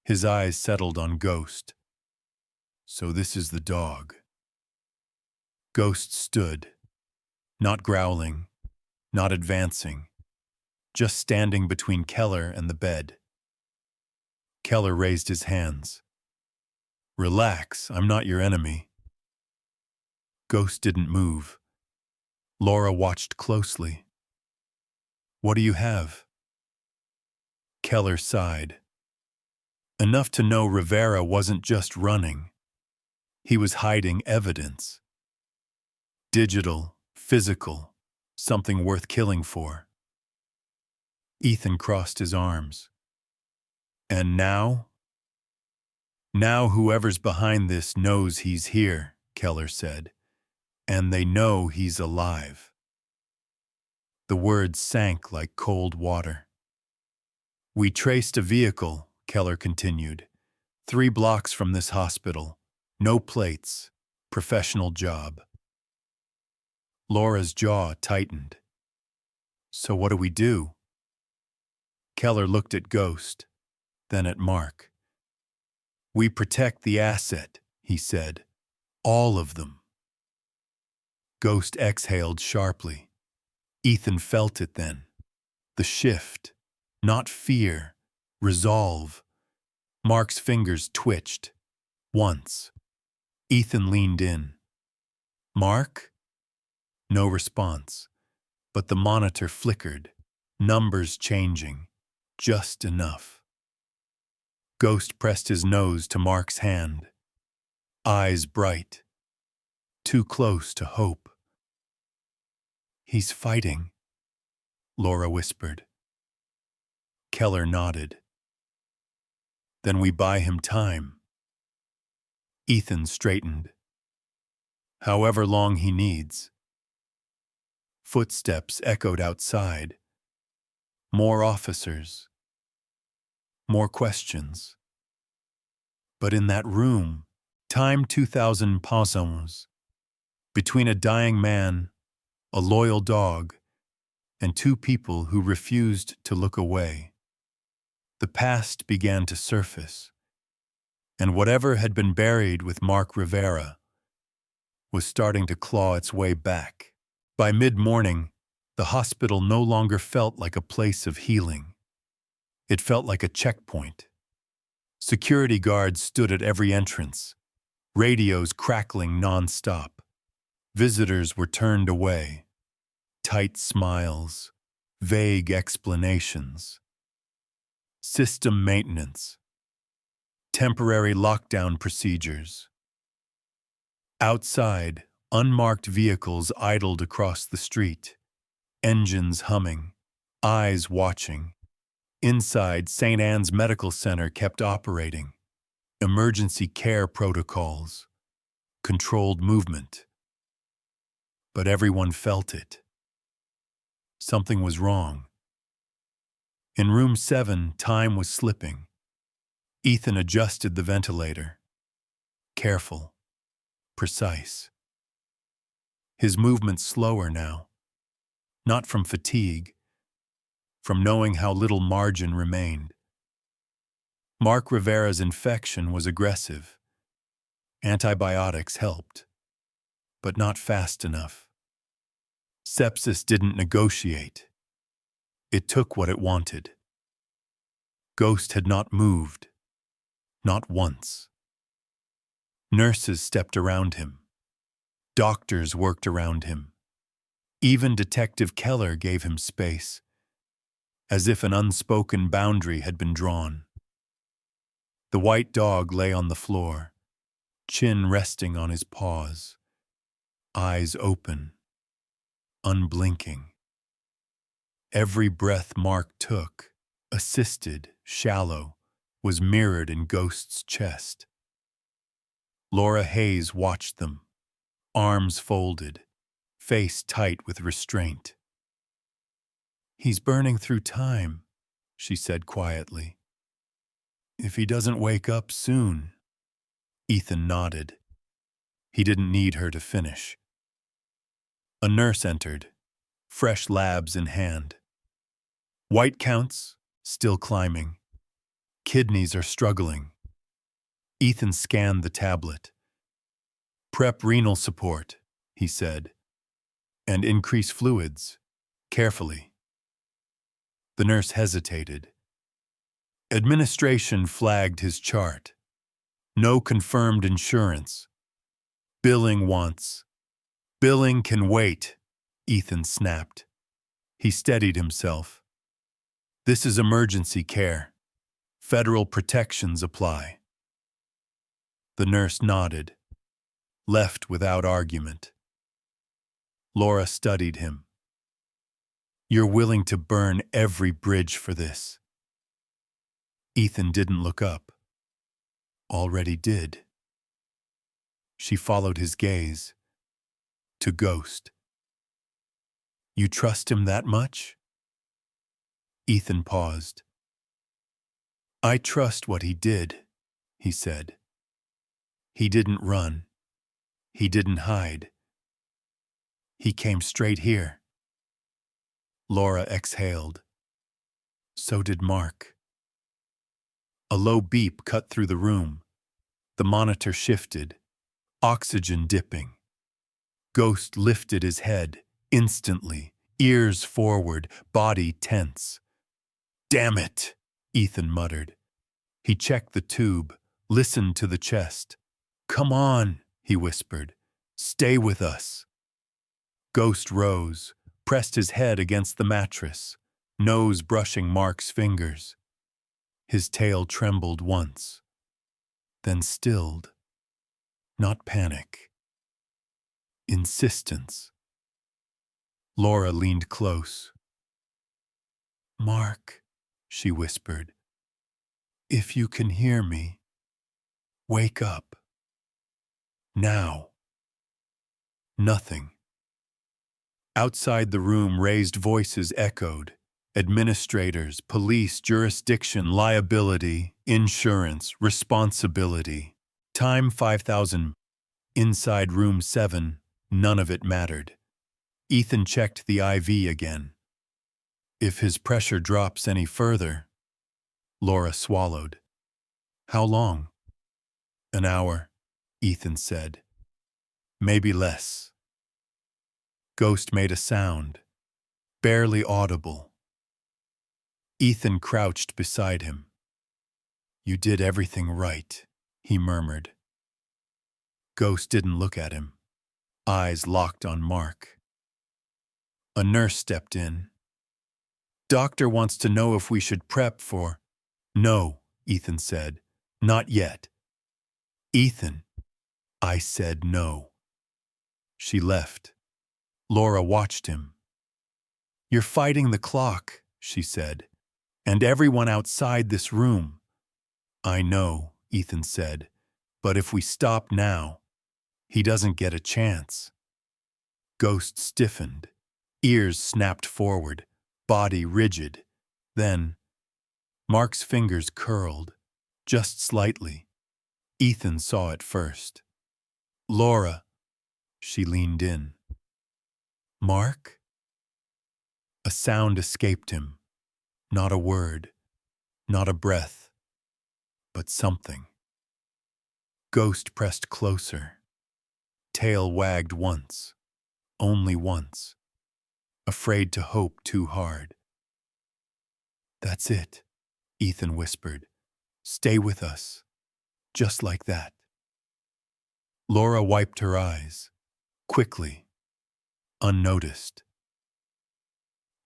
His eyes settled on Ghost. So this is the dog. Ghost stood, not growling, not advancing, just standing between Keller and the bed. Keller raised his hands. Relax, I'm not your enemy. Ghost didn't move. Laura watched closely. What do you have? Keller sighed. Enough to know Rivera wasn't just running. He was hiding evidence. Digital, physical, something worth killing for. Ethan crossed his arms. And now? Now whoever's behind this knows he's here, Keller said. And they know he's alive. The words sank like cold water. We traced a vehicle, Keller continued. 3 blocks from this hospital. No plates. Professional job. Laura's jaw tightened. So what do we do? Keller looked at Ghost, then at Mark. We protect the asset, he said. All of them. Ghost exhaled sharply. Ethan felt it then. The shift. Not fear. Resolve. Mark's fingers twitched. Once. Ethan leaned in. Mark? No response. But the monitor flickered. Numbers changing. Just enough. Ghost pressed his nose to Mark's hand. Eyes bright. Too close to hope. He's fighting, Laura whispered. Keller nodded. Then we buy him time. Ethan straightened. However long he needs. Footsteps echoed outside. More officers. More questions. But in that room, time 2000 possums. Between a dying man, a loyal dog, and 2 people who refused to look away. The past began to surface, and whatever had been buried with Mark Rivera was starting to claw its way back. By mid-morning, The hospital no longer felt like a place of healing. It felt like a checkpoint. Security guards stood at every entrance, radios crackling non-stop. Visitors were turned away. Tight smiles, vague explanations. System maintenance. Temporary lockdown procedures. Outside, unmarked vehicles idled across the street, engines humming, eyes watching. Inside, St. Anne's Medical Center kept operating. Emergency care protocols, controlled movement. But everyone felt it. Something was wrong. In room 7, time was slipping. Ethan adjusted the ventilator. Careful, precise. His movement slower now. Not from fatigue, from knowing how little margin remained. Mark Rivera's infection was aggressive. Antibiotics helped, but not fast enough. Sepsis didn't negotiate. It took what it wanted. Ghost had not moved, not once. Nurses stepped around him. Doctors worked around him. Even Detective Keller gave him space, as if an unspoken boundary had been drawn. The white dog lay on the floor, chin resting on his paws, eyes open, unblinking. Every breath Mark took, assisted, shallow, was mirrored in Ghost's chest. Laura Hayes watched them, arms folded, face tight with restraint. "He's burning through time," she said quietly. "If he doesn't wake up soon." Ethan nodded. He didn't need her to finish. A nurse entered, fresh labs in hand. White counts, still climbing. Kidneys are struggling. Ethan scanned the tablet. "Prep renal support," he said, "and increase fluids, carefully." The nurse hesitated. Administration flagged his chart. No confirmed insurance. Billing wants. "Billing can wait," Ethan snapped. He steadied himself. "This is emergency care. Federal protections apply." The nurse nodded, left without argument. Laura studied him. "You're willing to burn every bridge for this." Ethan didn't look up. Already did. She followed his gaze. To Ghost. "You trust him that much?" Ethan paused. "I trust what he did," he said. "He didn't run. He didn't hide. He came straight here." Laura exhaled. So did Mark. A low beep cut through the room. The monitor shifted, oxygen dipping. Ghost lifted his head, instantly, ears forward, body tense. "Damn it," Ethan muttered. He checked the tube, listened to the chest. "Come on," he whispered. "Stay with us." Ghost rose, pressed his head against the mattress, nose brushing Mark's fingers. His tail trembled once, then stilled. Not panic. Insistence. Laura leaned close. "Mark," she whispered, "if you can hear me, wake up. Now." Nothing. Outside the room, raised voices echoed. Administrators, police, jurisdiction, liability, insurance, responsibility. Time 5,000. Inside room 7, none of it mattered. Ethan checked the IV again. "If his pressure drops any further." Laura swallowed. "How long?" "An hour," Ethan said. "Maybe less." Ghost made a sound. barely audible. Ethan crouched beside him. "You did everything right," he murmured. Ghost didn't look at him, eyes locked on Mark. A nurse stepped in. "Doctor wants to know if we should prep for—" "No," Ethan said. "Not yet." "Ethan." I said no. She left. Laura watched him. "You're fighting the clock," she said, "and everyone outside this room." "I know," Ethan said, "but if we stop now, he doesn't get a chance." Ghost stiffened, ears snapped forward, body rigid. Then, Mark's fingers curled, just slightly. Ethan saw it first. "Laura," she leaned in. "Mark?" A sound escaped him. Not a word, not a breath, but something. Ghost pressed closer. Tail wagged once, only once, afraid to hope too hard. "That's it," Ethan whispered. "Stay with us, just like that." Laura wiped her eyes, quickly, unnoticed.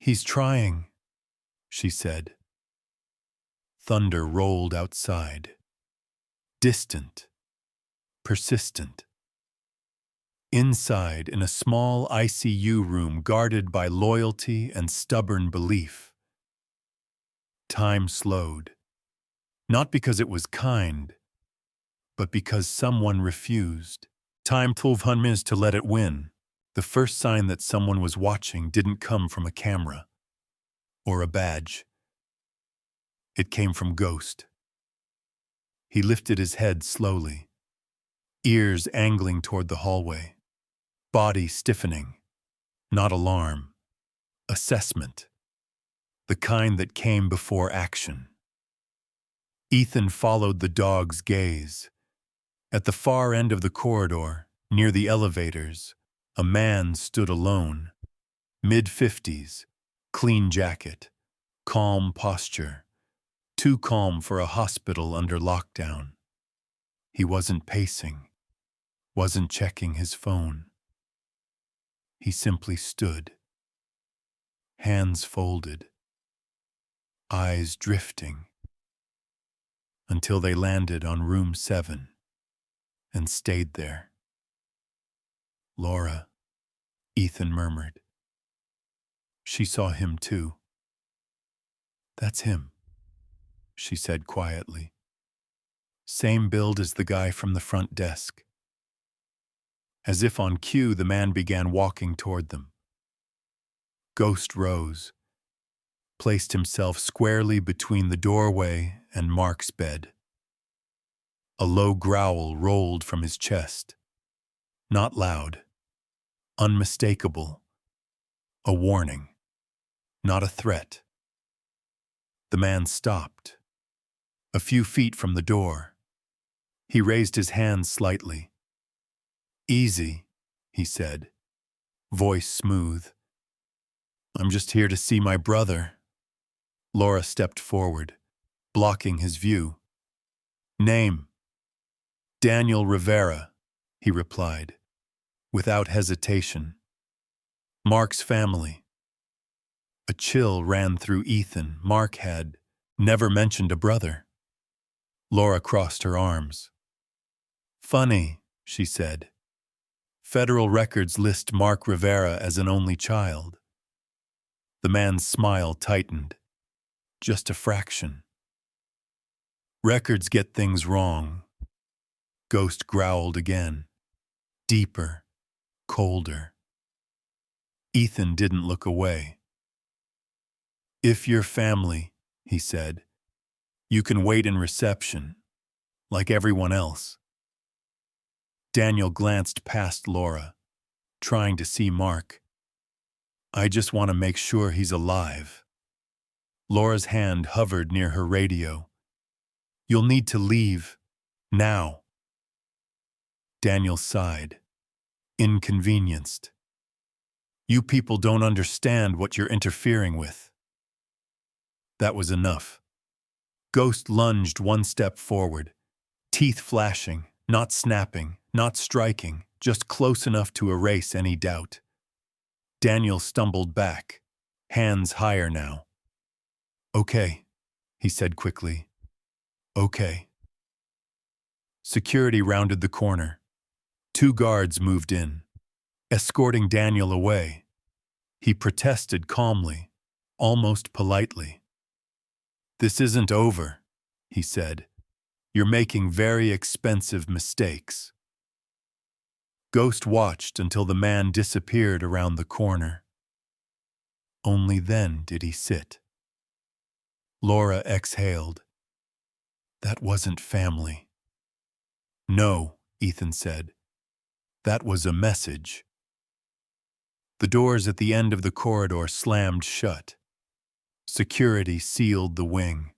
"He's trying," she said. Thunder rolled outside. Distant, persistent. Inside, in a small ICU room guarded by loyalty and stubborn belief. Time slowed. Not because it was kind, but because someone refused. Time 12 minutes to let it win. The first sign that someone was watching didn't come from a camera or a badge. It came from Ghost. He lifted his head slowly, ears angling toward the hallway, body stiffening. Not alarm, assessment. The kind that came before action. Ethan followed the dog's gaze. At the far end of the corridor, near the elevators, a man stood alone. Mid-50s, clean jacket, calm posture, too calm for a hospital under lockdown. He wasn't pacing, wasn't checking his phone. He simply stood, hands folded, eyes drifting, until they landed on room 7 and stayed there. "Laura," Ethan murmured. She saw him too. "That's him," she said quietly. "Same build as the guy from the front desk." As if on cue, the man began walking toward them. Ghost rose, placed himself squarely between the doorway and Mark's bed. A low growl rolled from his chest. Not loud, unmistakable. A warning, not a threat. The man stopped, a few feet from the door. He raised his hands slightly. "Easy," he said, voice smooth. "I'm just here to see my brother." Laura stepped forward, blocking his view. "Name?" "Daniel Rivera," he replied, without hesitation. "Mark's family." A chill ran through Ethan. Mark had never mentioned a brother. Laura crossed her arms. "Funny," she said. "Federal records list Mark Rivera as an only child." The man's smile tightened. Just a fraction. "Records get things wrong." Ghost growled again. Deeper, colder. Ethan didn't look away. "If you're family," he said, "you can wait in reception, like everyone else." Daniel glanced past Laura, trying to see Mark. "I just want to make sure he's alive." Laura's hand hovered near her radio. "You'll need to leave, now." Daniel sighed, inconvenienced. You people don't understand what you're interfering with. That was enough. Ghost lunged one step forward, teeth flashing, not snapping, not striking, just close enough to erase any doubt. Daniel stumbled back, hands higher now. Okay, he said quickly. Okay. Security rounded the corner. 2 guards moved in, escorting Daniel away. He protested calmly, almost politely. This isn't over, he said. You're making very expensive mistakes. Ghost watched until the man disappeared around the corner. Only then did he sit. Laura exhaled. That wasn't family. No, Ethan said. That was a message. The doors at the end of the corridor slammed shut. Security sealed the wing.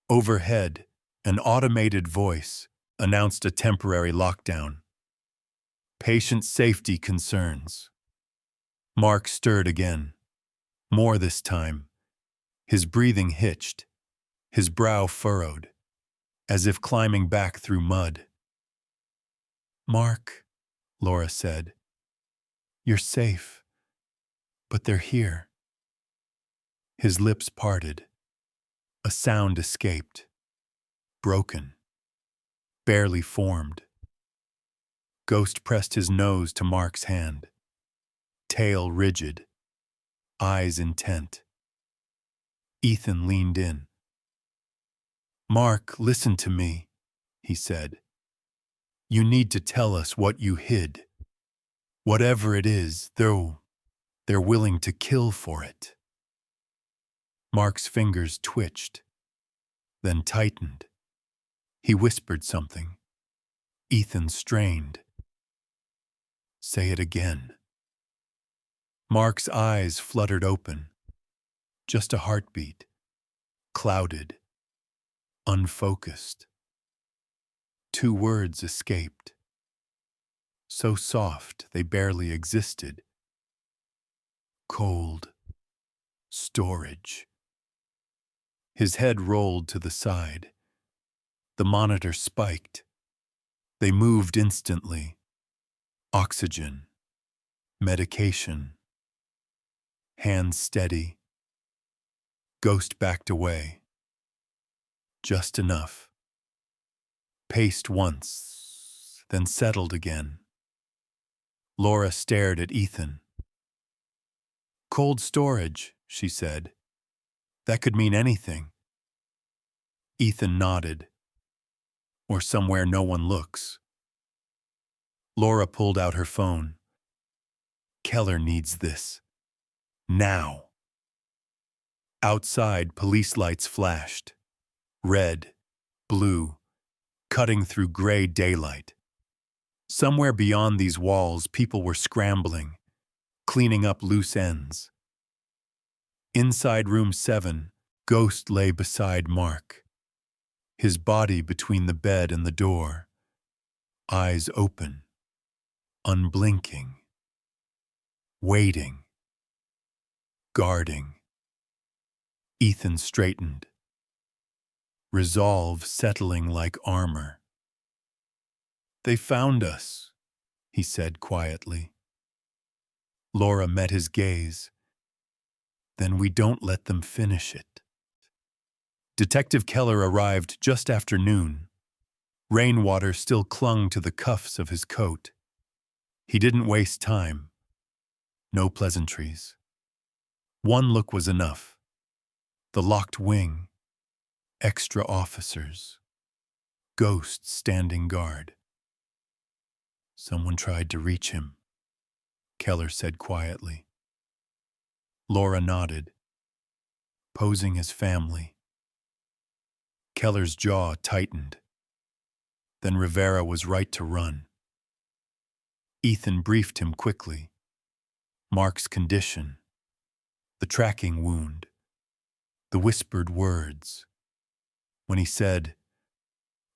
Overhead, an automated voice announced a temporary lockdown. Patient safety concerns. Mark stirred again. More this time. His breathing hitched, his brow furrowed, as if climbing back through mud. Mark, Laura said, you're safe, but they're here. His lips parted. A sound escaped. Broken. Barely formed. Ghost pressed his nose to Mark's hand. Tail rigid. Eyes intent. Ethan leaned in. Mark, listen to me, he said. You need to tell us what you hid. Whatever it is, though, they're willing to kill for it. Mark's fingers twitched, then tightened. He whispered something. Ethan strained. Say it again. Mark's eyes fluttered open. Just a heartbeat. Clouded. Unfocused. 2 words escaped. So soft they barely existed. Cold. Storage. His head rolled to the side. The monitor spiked. They moved instantly. Oxygen. Medication. Hands steady. Ghost backed away. Just enough. Paced once, then settled again. Laura stared at Ethan. Cold storage, she said. That could mean anything. Ethan nodded. Or somewhere no one looks. Laura pulled out her phone. Keller needs this. Now. Outside, police lights flashed. Red, blue, cutting through gray daylight. Somewhere beyond these walls, people were scrambling, cleaning up loose ends. Inside room 7, Ghost lay beside Mark, his body between the bed and the door, eyes open, unblinking, waiting, guarding. Ethan straightened, resolve settling like armor. They found us, he said quietly. Laura met his gaze. Then we don't let them finish it. Detective Keller arrived just after noon. Rainwater still clung to the cuffs of his coat. He didn't waste time. No pleasantries. One look was enough. The locked wing. Extra officers. Ghost standing guard. Someone tried to reach him, Keller said quietly. Laura nodded. Posing as family. Keller's jaw tightened. Then Rivera was right to run. Ethan briefed him quickly. Mark's condition. The tracking wound. The whispered words. When he said,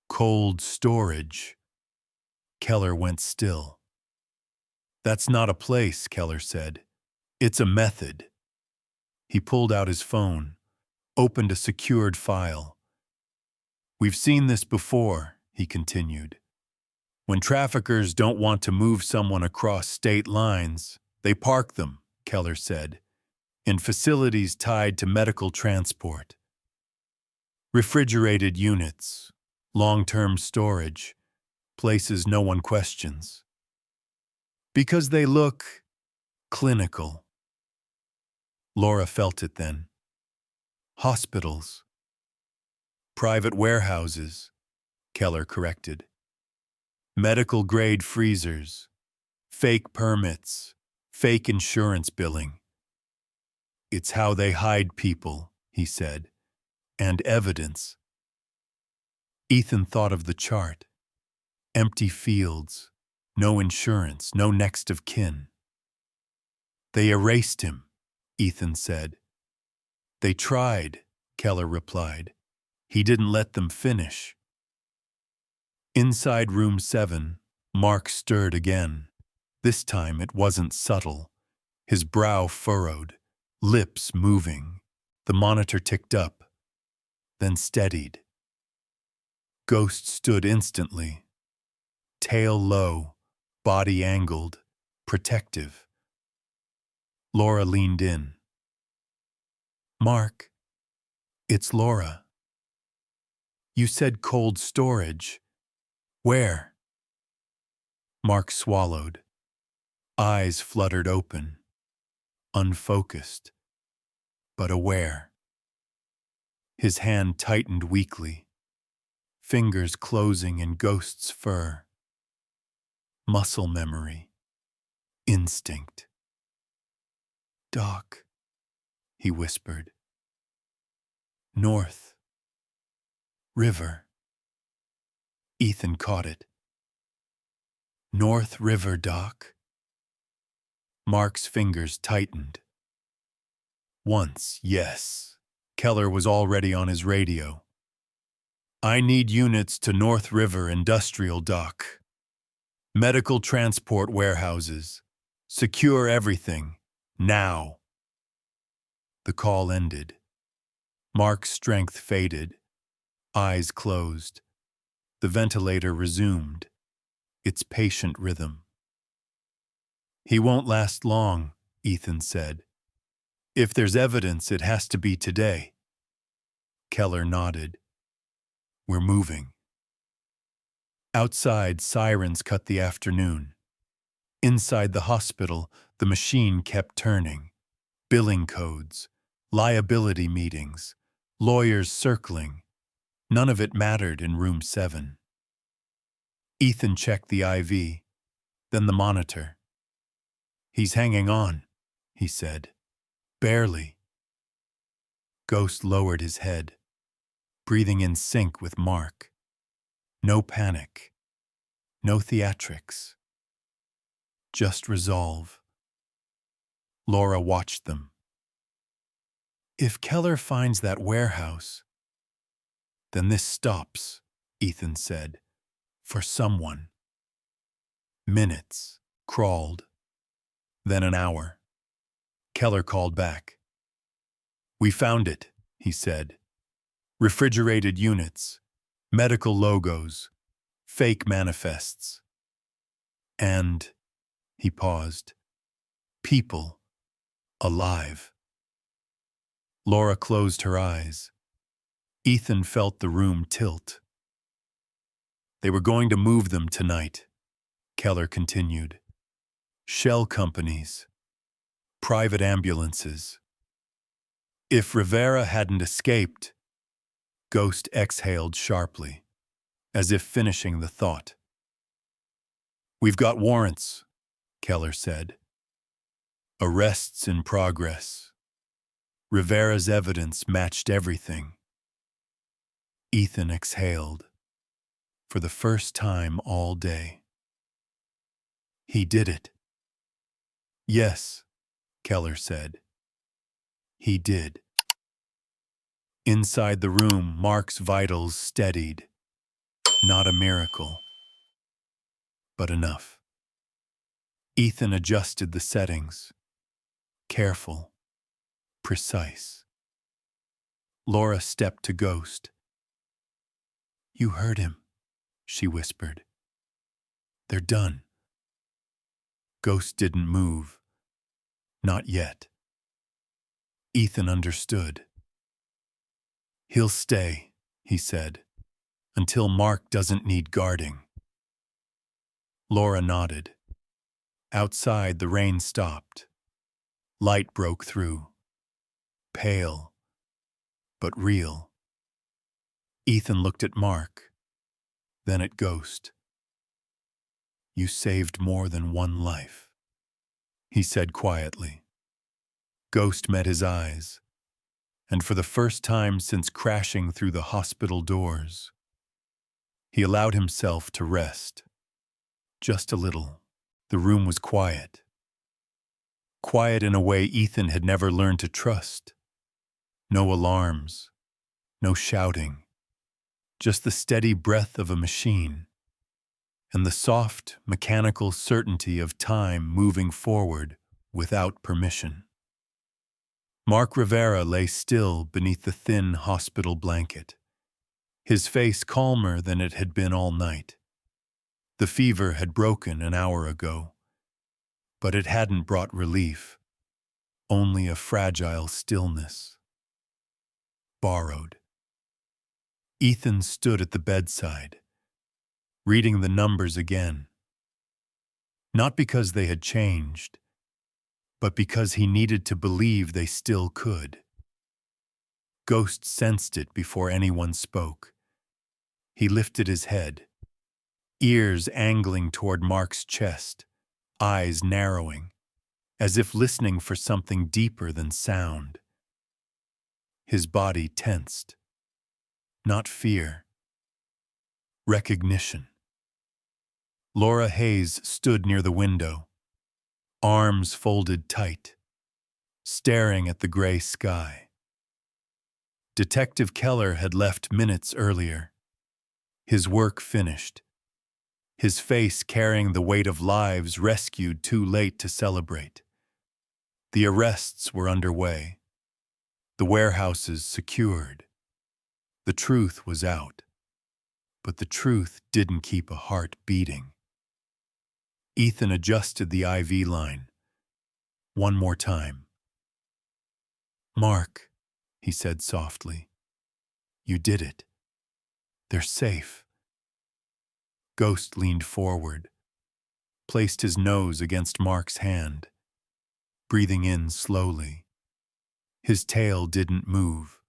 cold storage, Keller went still. That's not a place, Keller said. It's a method. He pulled out his phone, opened a secured file. We've seen this before, he continued. When traffickers don't want to move someone across state lines, they park them, Keller said, in facilities tied to medical transport. Refrigerated units, long-term storage, places no one questions. Because they look clinical. Laura felt it then. Hospitals. Private warehouses, Keller corrected. Medical-grade freezers. Fake permits. Fake insurance billing. It's how they hide people, he said, and evidence. Ethan thought of the chart. Empty fields, no insurance, no next of kin. They erased him, Ethan said. They tried, Keller replied. He didn't let them finish. Inside room 7, Mark stirred again. This time it wasn't subtle. His brow furrowed, lips moving. The monitor ticked up, then steadied. Ghost stood instantly, tail low, body angled, protective. Laura leaned in. Mark, it's Laura. You said cold storage. Where? Mark swallowed. Eyes fluttered open, unfocused, but aware. His hand tightened weakly, fingers closing in Ghost's fur. Muscle memory, instinct. Doc, he whispered. North. River. Ethan caught it. North River, Doc. Mark's fingers tightened. Once, yes. Keller was already on his radio. I need units to North River Industrial Dock. Medical transport warehouses. Secure everything. Now. The call ended. Mark's strength faded. Eyes closed. The ventilator resumed, its patient rhythm. He won't last long, Ethan said. If there's evidence, it has to be today. Keller nodded. We're moving. Outside, sirens cut the afternoon. Inside the hospital, the machine kept turning. Billing codes, liability meetings, lawyers circling. None of it mattered in room 7. Ethan checked the IV, then the monitor. He's hanging on, he said. Barely. Ghost lowered his head, breathing in sync with Mark. No panic. No theatrics. Just resolve. Laura watched them. If Keller finds that warehouse, then this stops, Ethan said, for someone. Minutes crawled, then an hour. Keller called back. We found it, he said. Refrigerated units, medical logos, fake manifests. And, he paused, people, alive. Laura closed her eyes. Ethan felt the room tilt. They were going to move them tonight, Keller continued. Shell companies, private ambulances. If Rivera hadn't escaped, Ghost exhaled sharply, as if finishing the thought. We've got warrants, Keller said. Arrests in progress. Rivera's evidence matched everything. Ethan exhaled, for the first time all day. He did it. Yes, Keller said. He did. Inside the room, Mark's vitals steadied. Not a miracle, but enough. Ethan adjusted the settings. Careful, precise. Laura stepped to Ghost. "You heard him," she whispered. "They're done." Ghost didn't move. Not yet. Ethan understood. "He'll stay," he said, "until Mark doesn't need guarding." Laura nodded. Outside, the rain stopped. Light broke through. Pale, but real. Ethan looked at Mark, then at Ghost. "You saved more than one life," he said quietly. Ghost met his eyes, and for the first time since crashing through the hospital doors, he allowed himself to rest. Just a little. The room was quiet. Quiet in a way Ethan had never learned to trust. No alarms, no shouting, just the steady breath of a machine, and the soft, mechanical certainty of time moving forward without permission. Mark Rivera lay still beneath the thin hospital blanket, his face calmer than it had been all night. The fever had broken an hour ago, but it hadn't brought relief, only a fragile stillness. Borrowed. Ethan stood at the bedside, reading the numbers again. Not because they had changed, but because he needed to believe they still could. Ghost sensed it before anyone spoke. He lifted his head, ears angling toward Mark's chest, eyes narrowing, as if listening for something deeper than sound. His body tensed. Not fear. Recognition. Laura Hayes stood near the window, arms folded tight, staring at the gray sky. Detective Keller had left minutes earlier, his work finished, his face carrying the weight of lives rescued too late to celebrate. The arrests were underway, the warehouses secured. The truth was out, but the truth didn't keep a heart beating. Ethan adjusted the IV line. One more time. "Mark," he said softly, "you did it. They're safe." Ghost leaned forward, placed his nose against Mark's hand, breathing in slowly. His tail didn't move.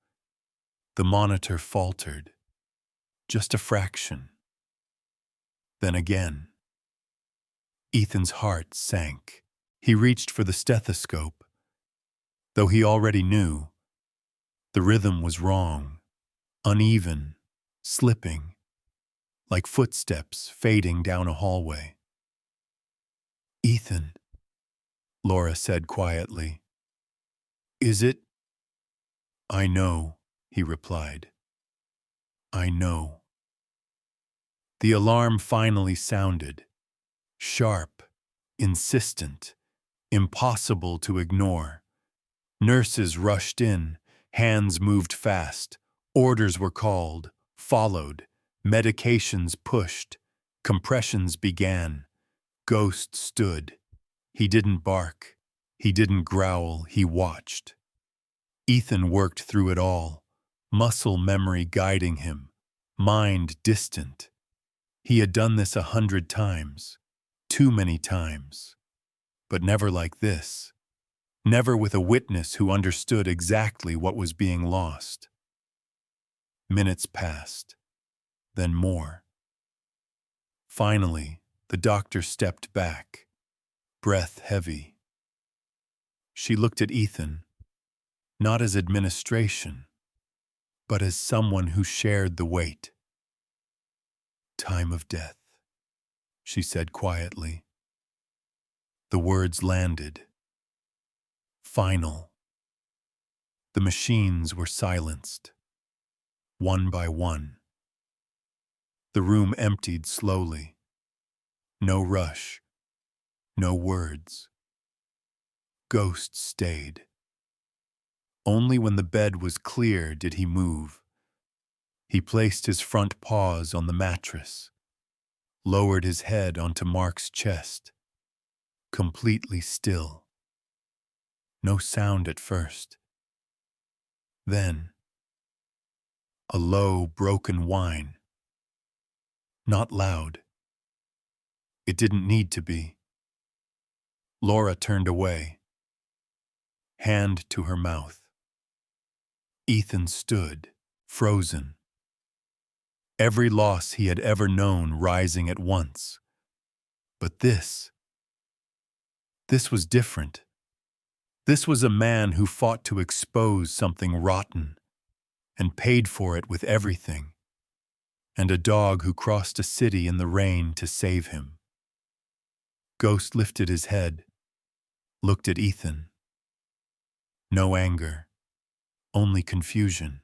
The monitor faltered. Just a fraction. Then again. Ethan's heart sank. He reached for the stethoscope. Though he already knew, the rhythm was wrong, uneven, slipping, like footsteps fading down a hallway. "Ethan," Laura said quietly. "Is it?" "I know," he replied. "I know." The alarm finally sounded. Sharp, insistent, impossible to ignore. Nurses rushed in, hands moved fast, orders were called, followed, medications pushed, compressions began. Ghost stood. He didn't bark, he didn't growl, he watched. Ethan worked through it all, muscle memory guiding him, mind distant. He had done this 100 times, too many times, but never like this. Never with a witness who understood exactly what was being lost. Minutes passed, then more. Finally, the doctor stepped back, breath heavy. She looked at Ethan, not as administration, but as someone who shared the weight. "Time of death," she said quietly. The words landed. Final. The machines were silenced, one by one. The room emptied slowly. No rush, No words. Ghost stayed. Only when the bed was clear did he move. He placed his front paws on the mattress, lowered his head onto Mark's chest, completely still. No sound at first. Then, a low, broken whine. Not loud. It didn't need to be. Laura turned away, hand to her mouth. Ethan stood, frozen. Every loss he had ever known rising at once. But this was different. This was a man who fought to expose something rotten and paid for it with everything, and a dog who crossed a city in the rain to save him. Ghost lifted his head, looked at Ethan. No anger, only confusion.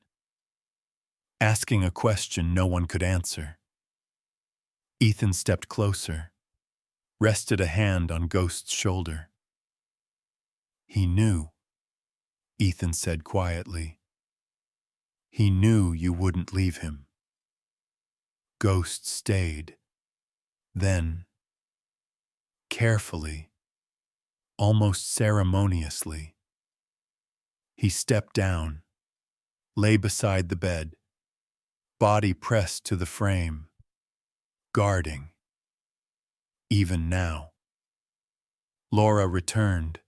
Asking a question no one could answer. Ethan stepped closer, rested a hand on Ghost's shoulder. He knew, Ethan said quietly. He knew you wouldn't leave him. Ghost stayed. Then, carefully, almost ceremoniously, he stepped down, lay beside the bed, body pressed to the frame, guarding. Even now. Laura returned,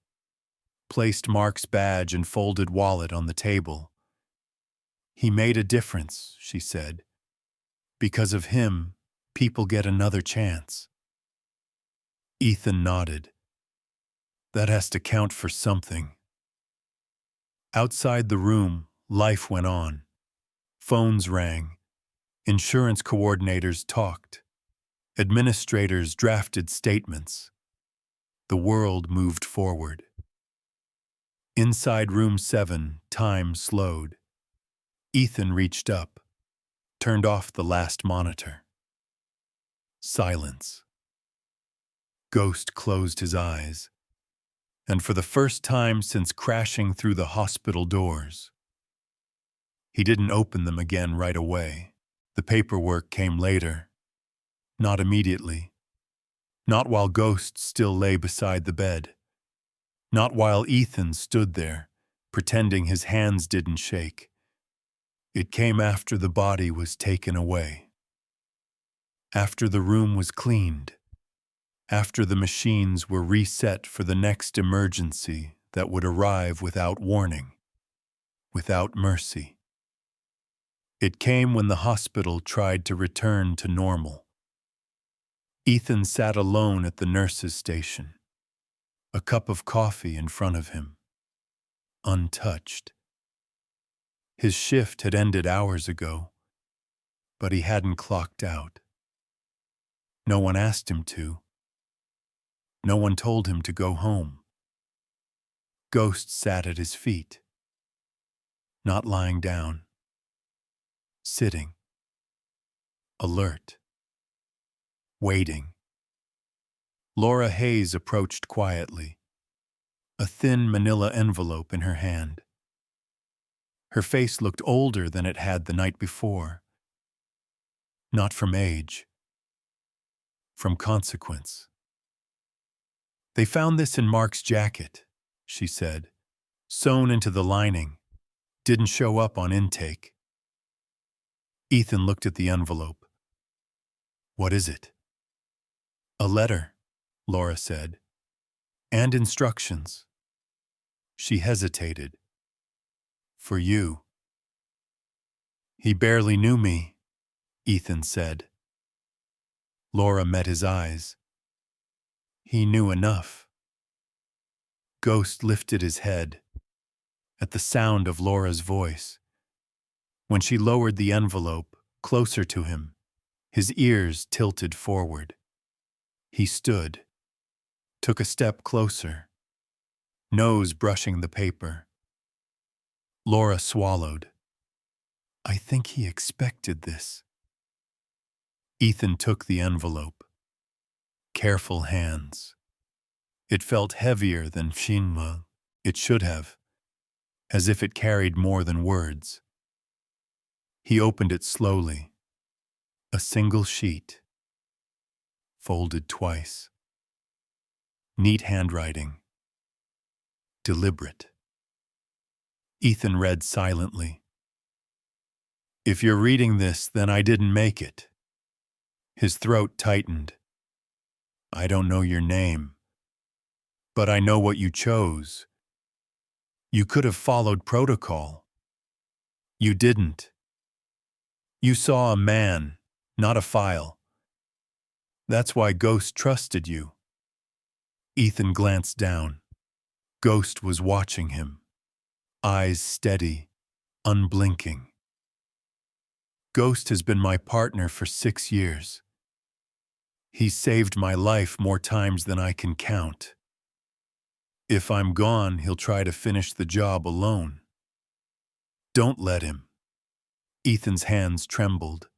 placed Mark's badge and folded wallet on the table. He made a difference, she said. Because of him, people get another chance. Ethan nodded. That has to count for something. Outside the room, life went on. Phones rang. Insurance coordinators talked. Administrators drafted statements. The world moved forward. Inside room 7, time slowed. Ethan reached up, turned off the last monitor. Silence. Ghost closed his eyes, and for the first time since crashing through the hospital doors, he didn't open them again right away. The paperwork came later, not immediately, not while Ghost still lay beside the bed, not while Ethan stood there, pretending his hands didn't shake. It came after the body was taken away, after the room was cleaned, after the machines were reset for the next emergency that would arrive without warning, without mercy. It came when the hospital tried to return to normal. Ethan sat alone at the nurse's station, a cup of coffee in front of him, untouched. His shift had ended hours ago, but he hadn't clocked out. No one asked him to. No one told him to go home. Ghost sat at his feet, not lying down, sitting, alert, waiting. Laura Hayes approached quietly, a thin manila envelope in her hand. Her face looked older than it had the night before. Not from age, from consequence. They found this in Mark's jacket, she said, sewn into the lining, didn't show up on intake. Ethan looked at the envelope. What is it? A letter, Laura said, and instructions. She hesitated. For you. He barely knew me, Ethan said. Laura met his eyes. He knew enough. Ghost lifted his head at the sound of Laura's voice. When she lowered the envelope closer to him, his ears tilted forward. He stood, took a step closer, nose brushing the paper. Laura swallowed. I think he expected this. Ethan took the envelope. Careful hands. It felt heavier than Shinma. It should have, as if it carried more than words. He opened it slowly. A single sheet, folded twice. Neat handwriting. Deliberate. Ethan read silently. If you're reading this, then I didn't make it. His throat tightened. I don't know your name, but I know what you chose. You could have followed protocol. You didn't. You saw a man, not a file. That's why Ghost trusted you. Ethan glanced down. Ghost was watching him, eyes steady, unblinking. Ghost has been my partner for 6 years. He's saved my life more times than I can count. If I'm gone, he'll try to finish the job alone. Don't let him. Ethan's hands trembled.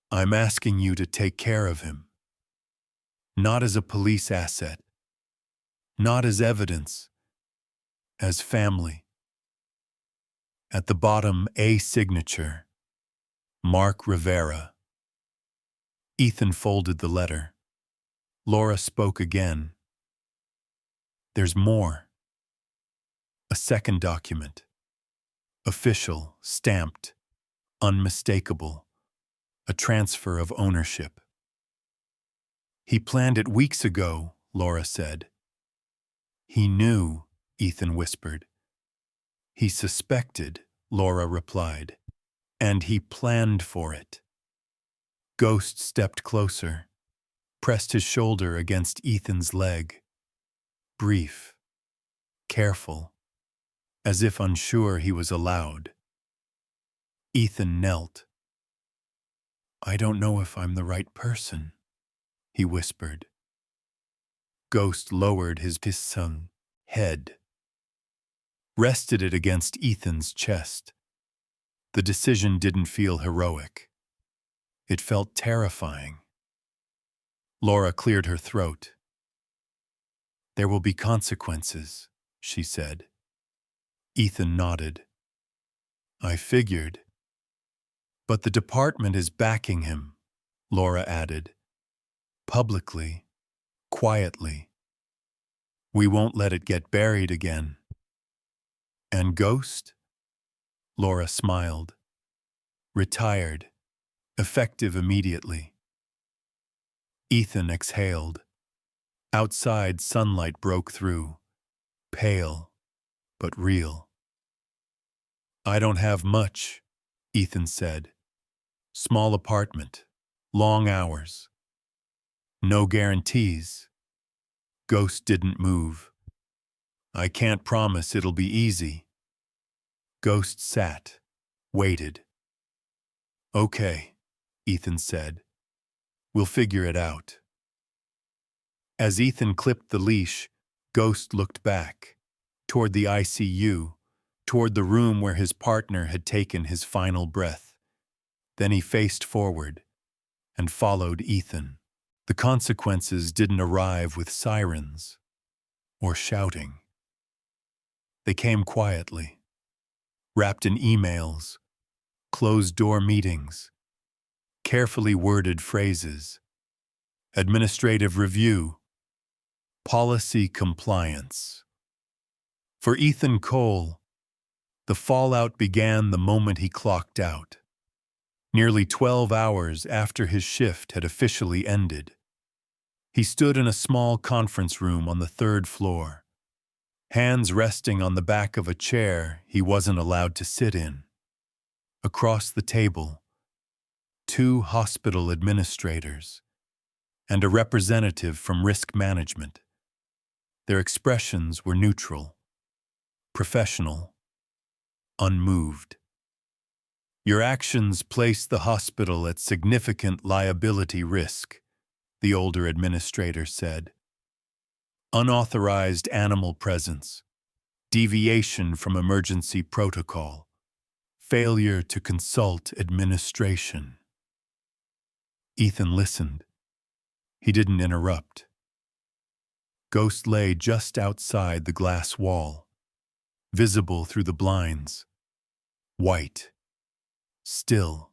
I'm asking you to take care of him. Not as a police asset. Not as evidence. As family. At the bottom, a signature. Mark Rivera. Ethan folded the letter. Laura spoke again. There's more. A second document. Official, stamped, unmistakable. A transfer of ownership. He planned it weeks ago, Laura said. He knew, Ethan whispered. He suspected, Laura replied. And he planned for it. Ghost stepped closer, pressed his shoulder against Ethan's leg. Brief, careful, as if unsure he was allowed. Ethan knelt. I don't know if I'm the right person, he whispered. Ghost lowered his pisung head, rested it against Ethan's chest. The decision didn't feel heroic. It felt terrifying. Laura cleared her throat. There will be consequences, she said. Ethan nodded. I figured. But the department is backing him, Laura added. Publicly, quietly. We won't let it get buried again. And Ghost? Laura smiled. Retired. Effective immediately. Ethan exhaled. Outside, sunlight broke through. Pale, but real. I don't have much, Ethan said. Small apartment. Long hours. No guarantees. Ghost didn't move. I can't promise it'll be easy. Ghost sat, waited. Okay, Ethan said. We'll figure it out. As Ethan clipped the leash, Ghost looked back, toward the ICU, toward the room where his partner had taken his final breath. Then he faced forward and followed Ethan. The consequences didn't arrive with sirens or shouting. They came quietly, wrapped in emails, closed-door meetings, carefully worded phrases, administrative review, policy compliance. For Ethan Cole, the fallout began the moment he clocked out. Nearly 12 hours after his shift had officially ended. He stood in a small conference room on the 3rd floor, hands resting on the back of a chair he wasn't allowed to sit in. Across the table, 2 hospital administrators and a representative from risk management. Their expressions were neutral, professional, unmoved. Your actions place the hospital at significant liability risk, the older administrator said. Unauthorized animal presence, deviation from emergency protocol, failure to consult administration. Ethan listened. He didn't interrupt. Ghost lay just outside the glass wall, visible through the blinds, white, still,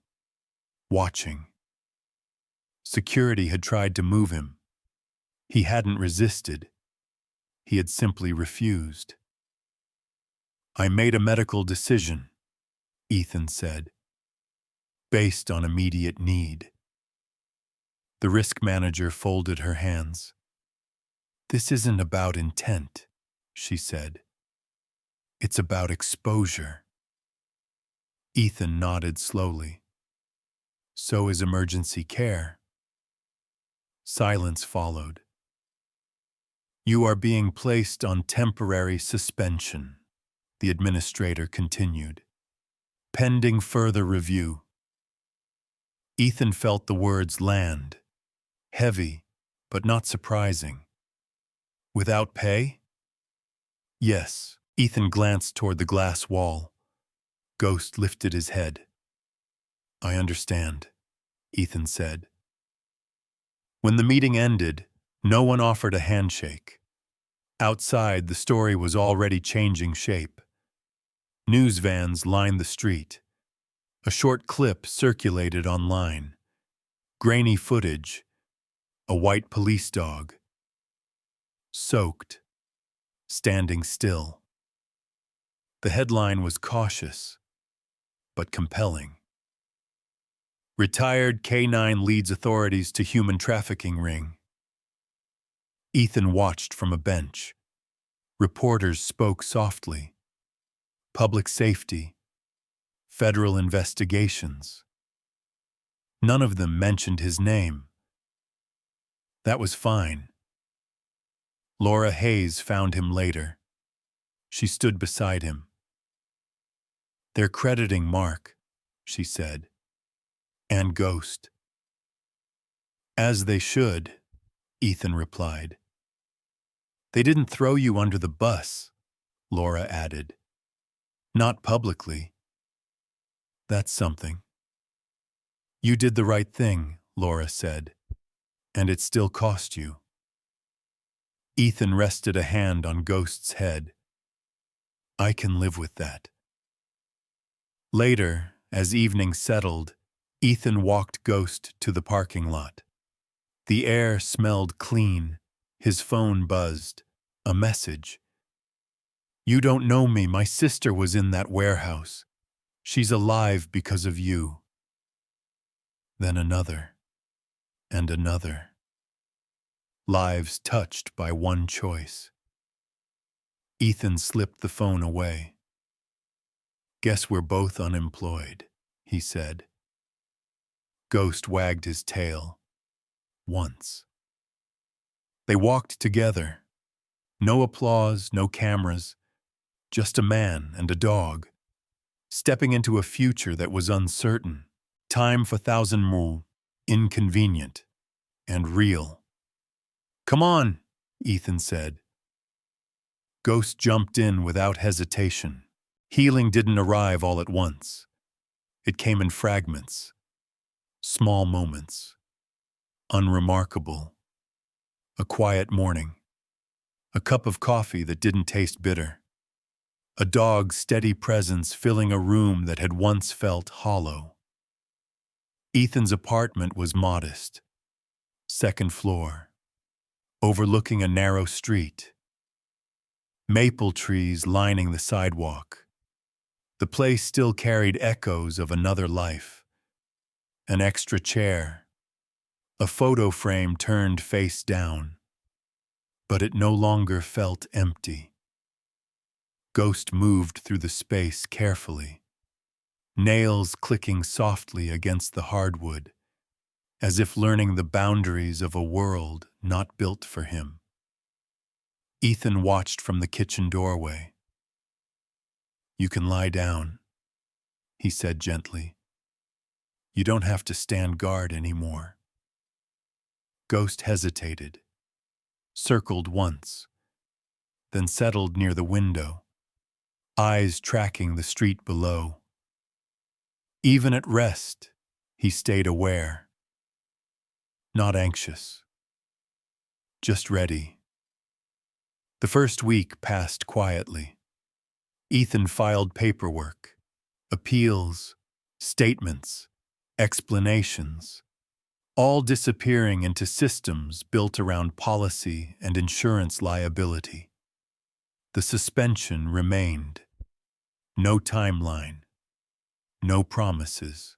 watching. Security had tried to move him. He hadn't resisted. He had simply refused. "I made a medical decision," Ethan said, "based on immediate need." The risk manager folded her hands. "This isn't about intent," she said. "It's about exposure." Ethan nodded slowly. "So is emergency care." Silence followed. "You are being placed on temporary suspension," the administrator continued, "pending further review." Ethan felt the words land, heavy, but not surprising. "Without pay?" "Yes." Ethan glanced toward the glass wall. Ghost lifted his head. "I understand," Ethan said. When the meeting ended, no one offered a handshake. Outside, the story was already changing shape. News vans lined the street. A short clip circulated online. Grainy footage. A white police dog. Soaked. Standing still. The headline was cautious, but compelling. "Retired K-9 leads authorities to human trafficking ring." Ethan watched from a bench. Reporters spoke softly. Public safety. Federal investigations. None of them mentioned his name. That was fine. Laura Hayes found him later. She stood beside him. "They're crediting Mark," she said, "and Ghost." "As they should," Ethan replied. "They didn't throw you under the bus," Laura added. "Not publicly." "That's something." "You did the right thing," Laura said, "and it still cost you." Ethan rested a hand on Ghost's head. "I can live with that." Later, as evening settled, Ethan walked Ghost to the parking lot. The air smelled clean. His phone buzzed. A message. "You don't know me. My sister was in that warehouse. She's alive because of you." Then another. And another. Lives touched by one choice. Ethan slipped the phone away. "Guess we're both unemployed," he said. Ghost wagged his tail. Once. They walked together. No applause, no cameras. Just a man and a dog, stepping into a future that was uncertain. Time for thousand mots, inconvenient, and real. "Come on," Ethan said. Ghost jumped in without hesitation. Healing didn't arrive all at once. It came in fragments. Small moments. Unremarkable. A quiet morning. A cup of coffee that didn't taste bitter. A dog's steady presence filling a room that had once felt hollow. Ethan's apartment was modest. Second floor. Overlooking a narrow street. Maple trees lining the sidewalk. The place still carried echoes of another life. An extra chair. A photo frame turned face down. But it no longer felt empty. Ghost moved through the space carefully, nails clicking softly against the hardwood, as if learning the boundaries of a world not built for him. Ethan watched from the kitchen doorway. "You can lie down," he said gently. "You don't have to stand guard anymore." Ghost hesitated, circled once, then settled near the window, eyes tracking the street below. Even at rest, he stayed aware. Not anxious. Just ready. The first week passed quietly. Ethan filed paperwork, appeals, statements, explanations, all disappearing into systems built around policy and insurance liability. The suspension remained. No timeline, no promises.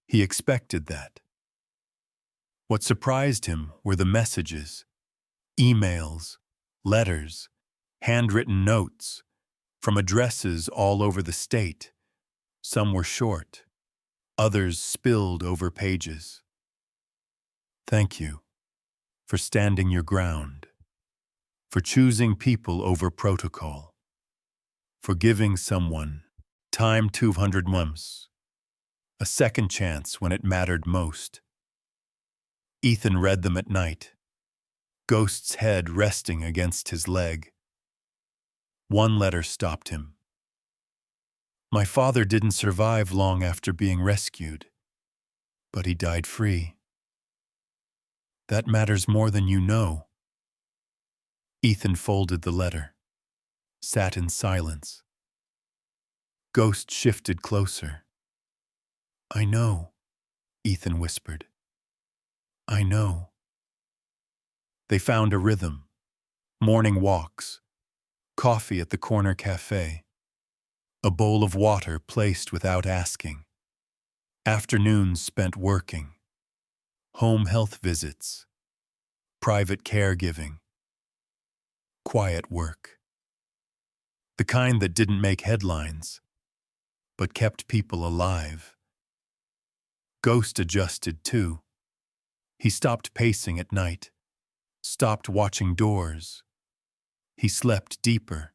He expected that. What surprised him were the messages, emails, letters, handwritten notes, from addresses all over the state. Some were short, others spilled over pages. Thank you for standing your ground, for choosing people over protocol, for giving someone time 200 months, a second chance when it mattered most. Ethan read them at night, Ghost's head resting against his leg. One letter stopped him. My father didn't survive long after being rescued, but he died free. That matters more than you know. Ethan folded the letter, sat in silence. Ghost shifted closer. I know, Ethan whispered. I know. They found a rhythm. Morning walks, coffee at the corner cafe, a bowl of water placed without asking, afternoons spent working, home health visits, private caregiving, quiet work. The kind that didn't make headlines, but kept people alive. Ghost adjusted too. He stopped pacing at night, stopped watching doors. He slept deeper,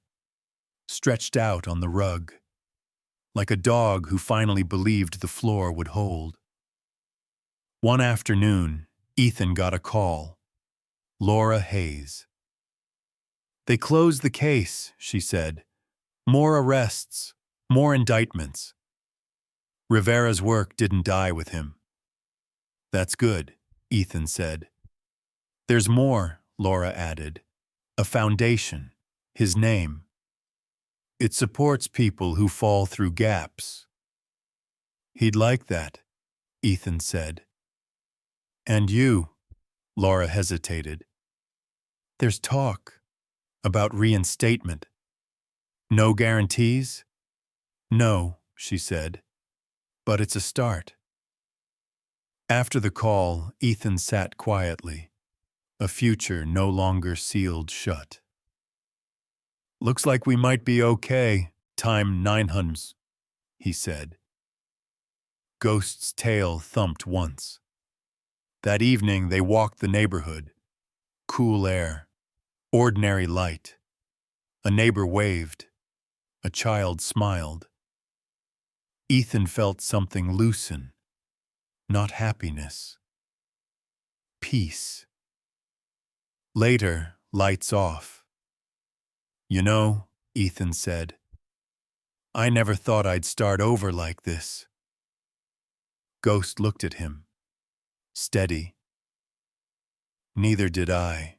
stretched out on the rug, like a dog who finally believed the floor would hold. One afternoon, Ethan got a call. Laura Hayes. They closed the case, she said. More arrests, more indictments. Rivera's work didn't die with him. That's good, Ethan said. There's more, Laura added. A foundation, his name. It supports people who fall through gaps. He'd like that, Ethan said. And you, Laura hesitated. There's talk about reinstatement. No guarantees? No, she said. But it's a start. After the call, Ethan sat quietly, a future no longer sealed shut. Looks like we might be okay, time 900, he said. Ghost's tail thumped once. That evening they walked the neighborhood. Cool air, ordinary light. A neighbor waved. A child smiled. Ethan felt something loosen. Not happiness. Peace. Later, lights off. You know, Ethan said, I never thought I'd start over like this. Ghost looked at him. Steady. Neither did I.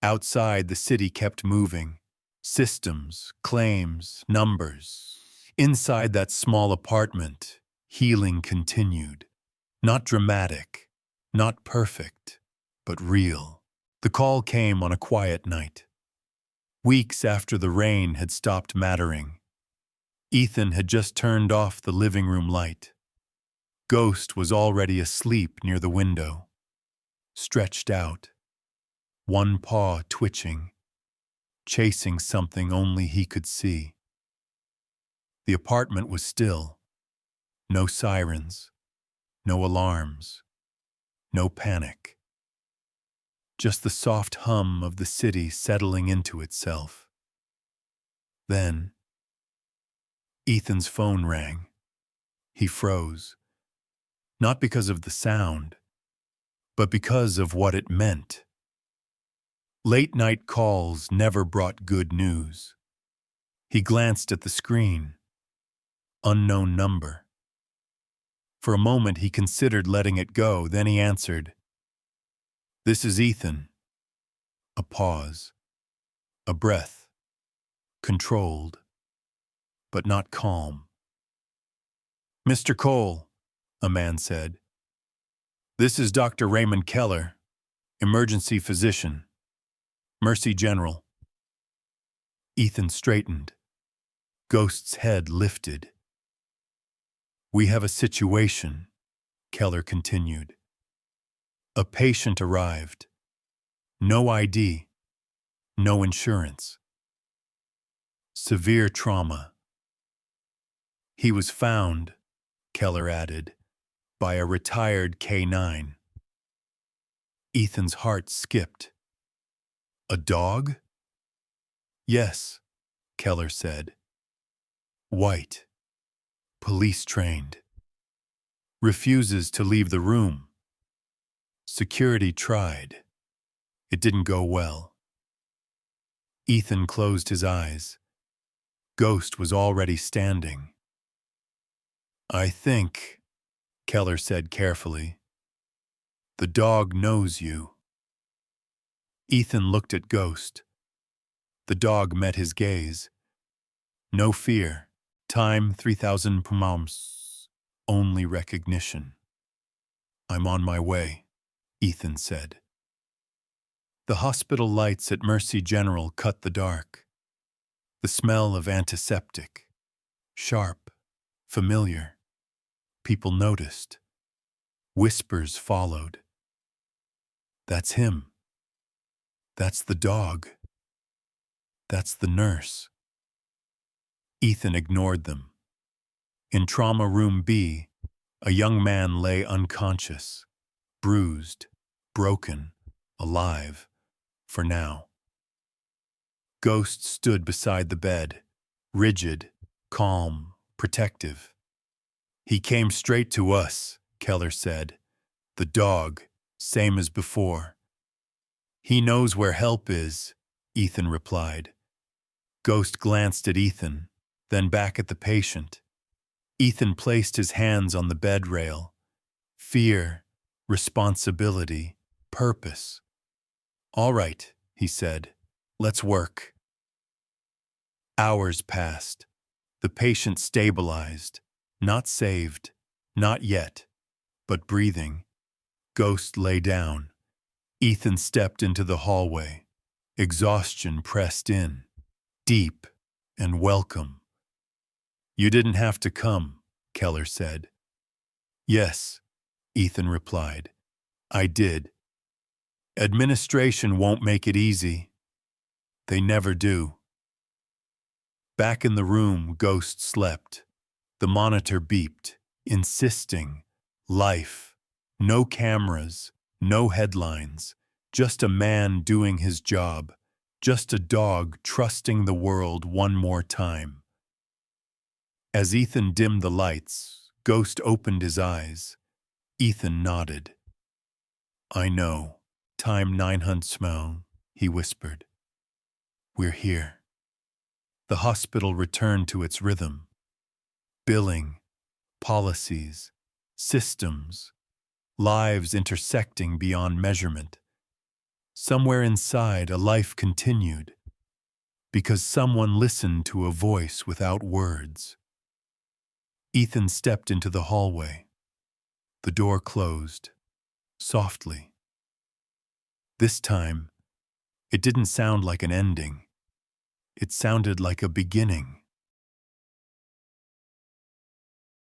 Outside, the city kept moving. Systems, claims, numbers. Inside that small apartment, healing continued. Not dramatic, not perfect, but real. The call came on a quiet night. Weeks after the rain had stopped mattering. Ethan had just turned off the living room light. Ghost was already asleep near the window, stretched out, one paw twitching, chasing something only he could see. The apartment was still. No sirens, no alarms, no panic. Just the soft hum of the city settling into itself. Then, Ethan's phone rang. He froze. Not because of the sound, but because of what it meant. Late-night calls never brought good news. He glanced at the screen. Unknown number. For a moment he considered letting it go, then he answered, This is Ethan. A pause. A breath. Controlled, but not calm. "Mr. Cole," a man said. "This is Dr. Raymond Keller, emergency physician, Mercy General." Ethan straightened. Ghost's head lifted. "We have a situation," Keller continued. "A patient arrived. No ID. No insurance. Severe trauma. He was found," Keller added, "by a retired K-9. Ethan's heart skipped. "A dog?" "Yes," Keller said. "White. Police trained. Refuses to leave the room. Security tried. It didn't go well." Ethan closed his eyes. Ghost was already standing. "I think," Keller said carefully, "the dog knows you." Ethan looked at Ghost. The dog met his gaze. No fear. Time 3,000 pmams. Only recognition. "I'm on my way," Ethan said. The hospital lights at Mercy General cut the dark. The smell of antiseptic. Sharp. Familiar. People noticed. Whispers followed. "That's him. That's the dog. That's the nurse." Ethan ignored them. In Trauma Room B, a young man lay unconscious, bruised, broken, alive, for now. Ghost stood beside the bed, rigid, calm, protective. "He came straight to us," Keller said. "The dog, same as before." "He knows where help is," Ethan replied. Ghost glanced at Ethan, then back at the patient. Ethan placed his hands on the bed rail. Fear, responsibility, purpose. "All right," he said. "Let's work." Hours passed. The patient stabilized. Not saved. Not yet. But breathing. Ghost lay down. Ethan stepped into the hallway. Exhaustion pressed in. Deep and welcome. "You didn't have to come," Keller said. "Yes," Ethan replied. "I did. Administration won't make it easy. They never do." Back in the room, Ghost slept. The monitor beeped, insisting. Life. No cameras, no headlines. Just a man doing his job. Just a dog trusting the world one more time. As Ethan dimmed the lights, Ghost opened his eyes. Ethan nodded. "I know. Time 900 smell," he whispered. "We're here." The hospital returned to its rhythm. Billing, policies, systems, lives intersecting beyond measurement. Somewhere inside, a life continued, because someone listened to a voice without words. Ethan stepped into the hallway. The door closed, softly. This time, it didn't sound like an ending. It sounded like a beginning.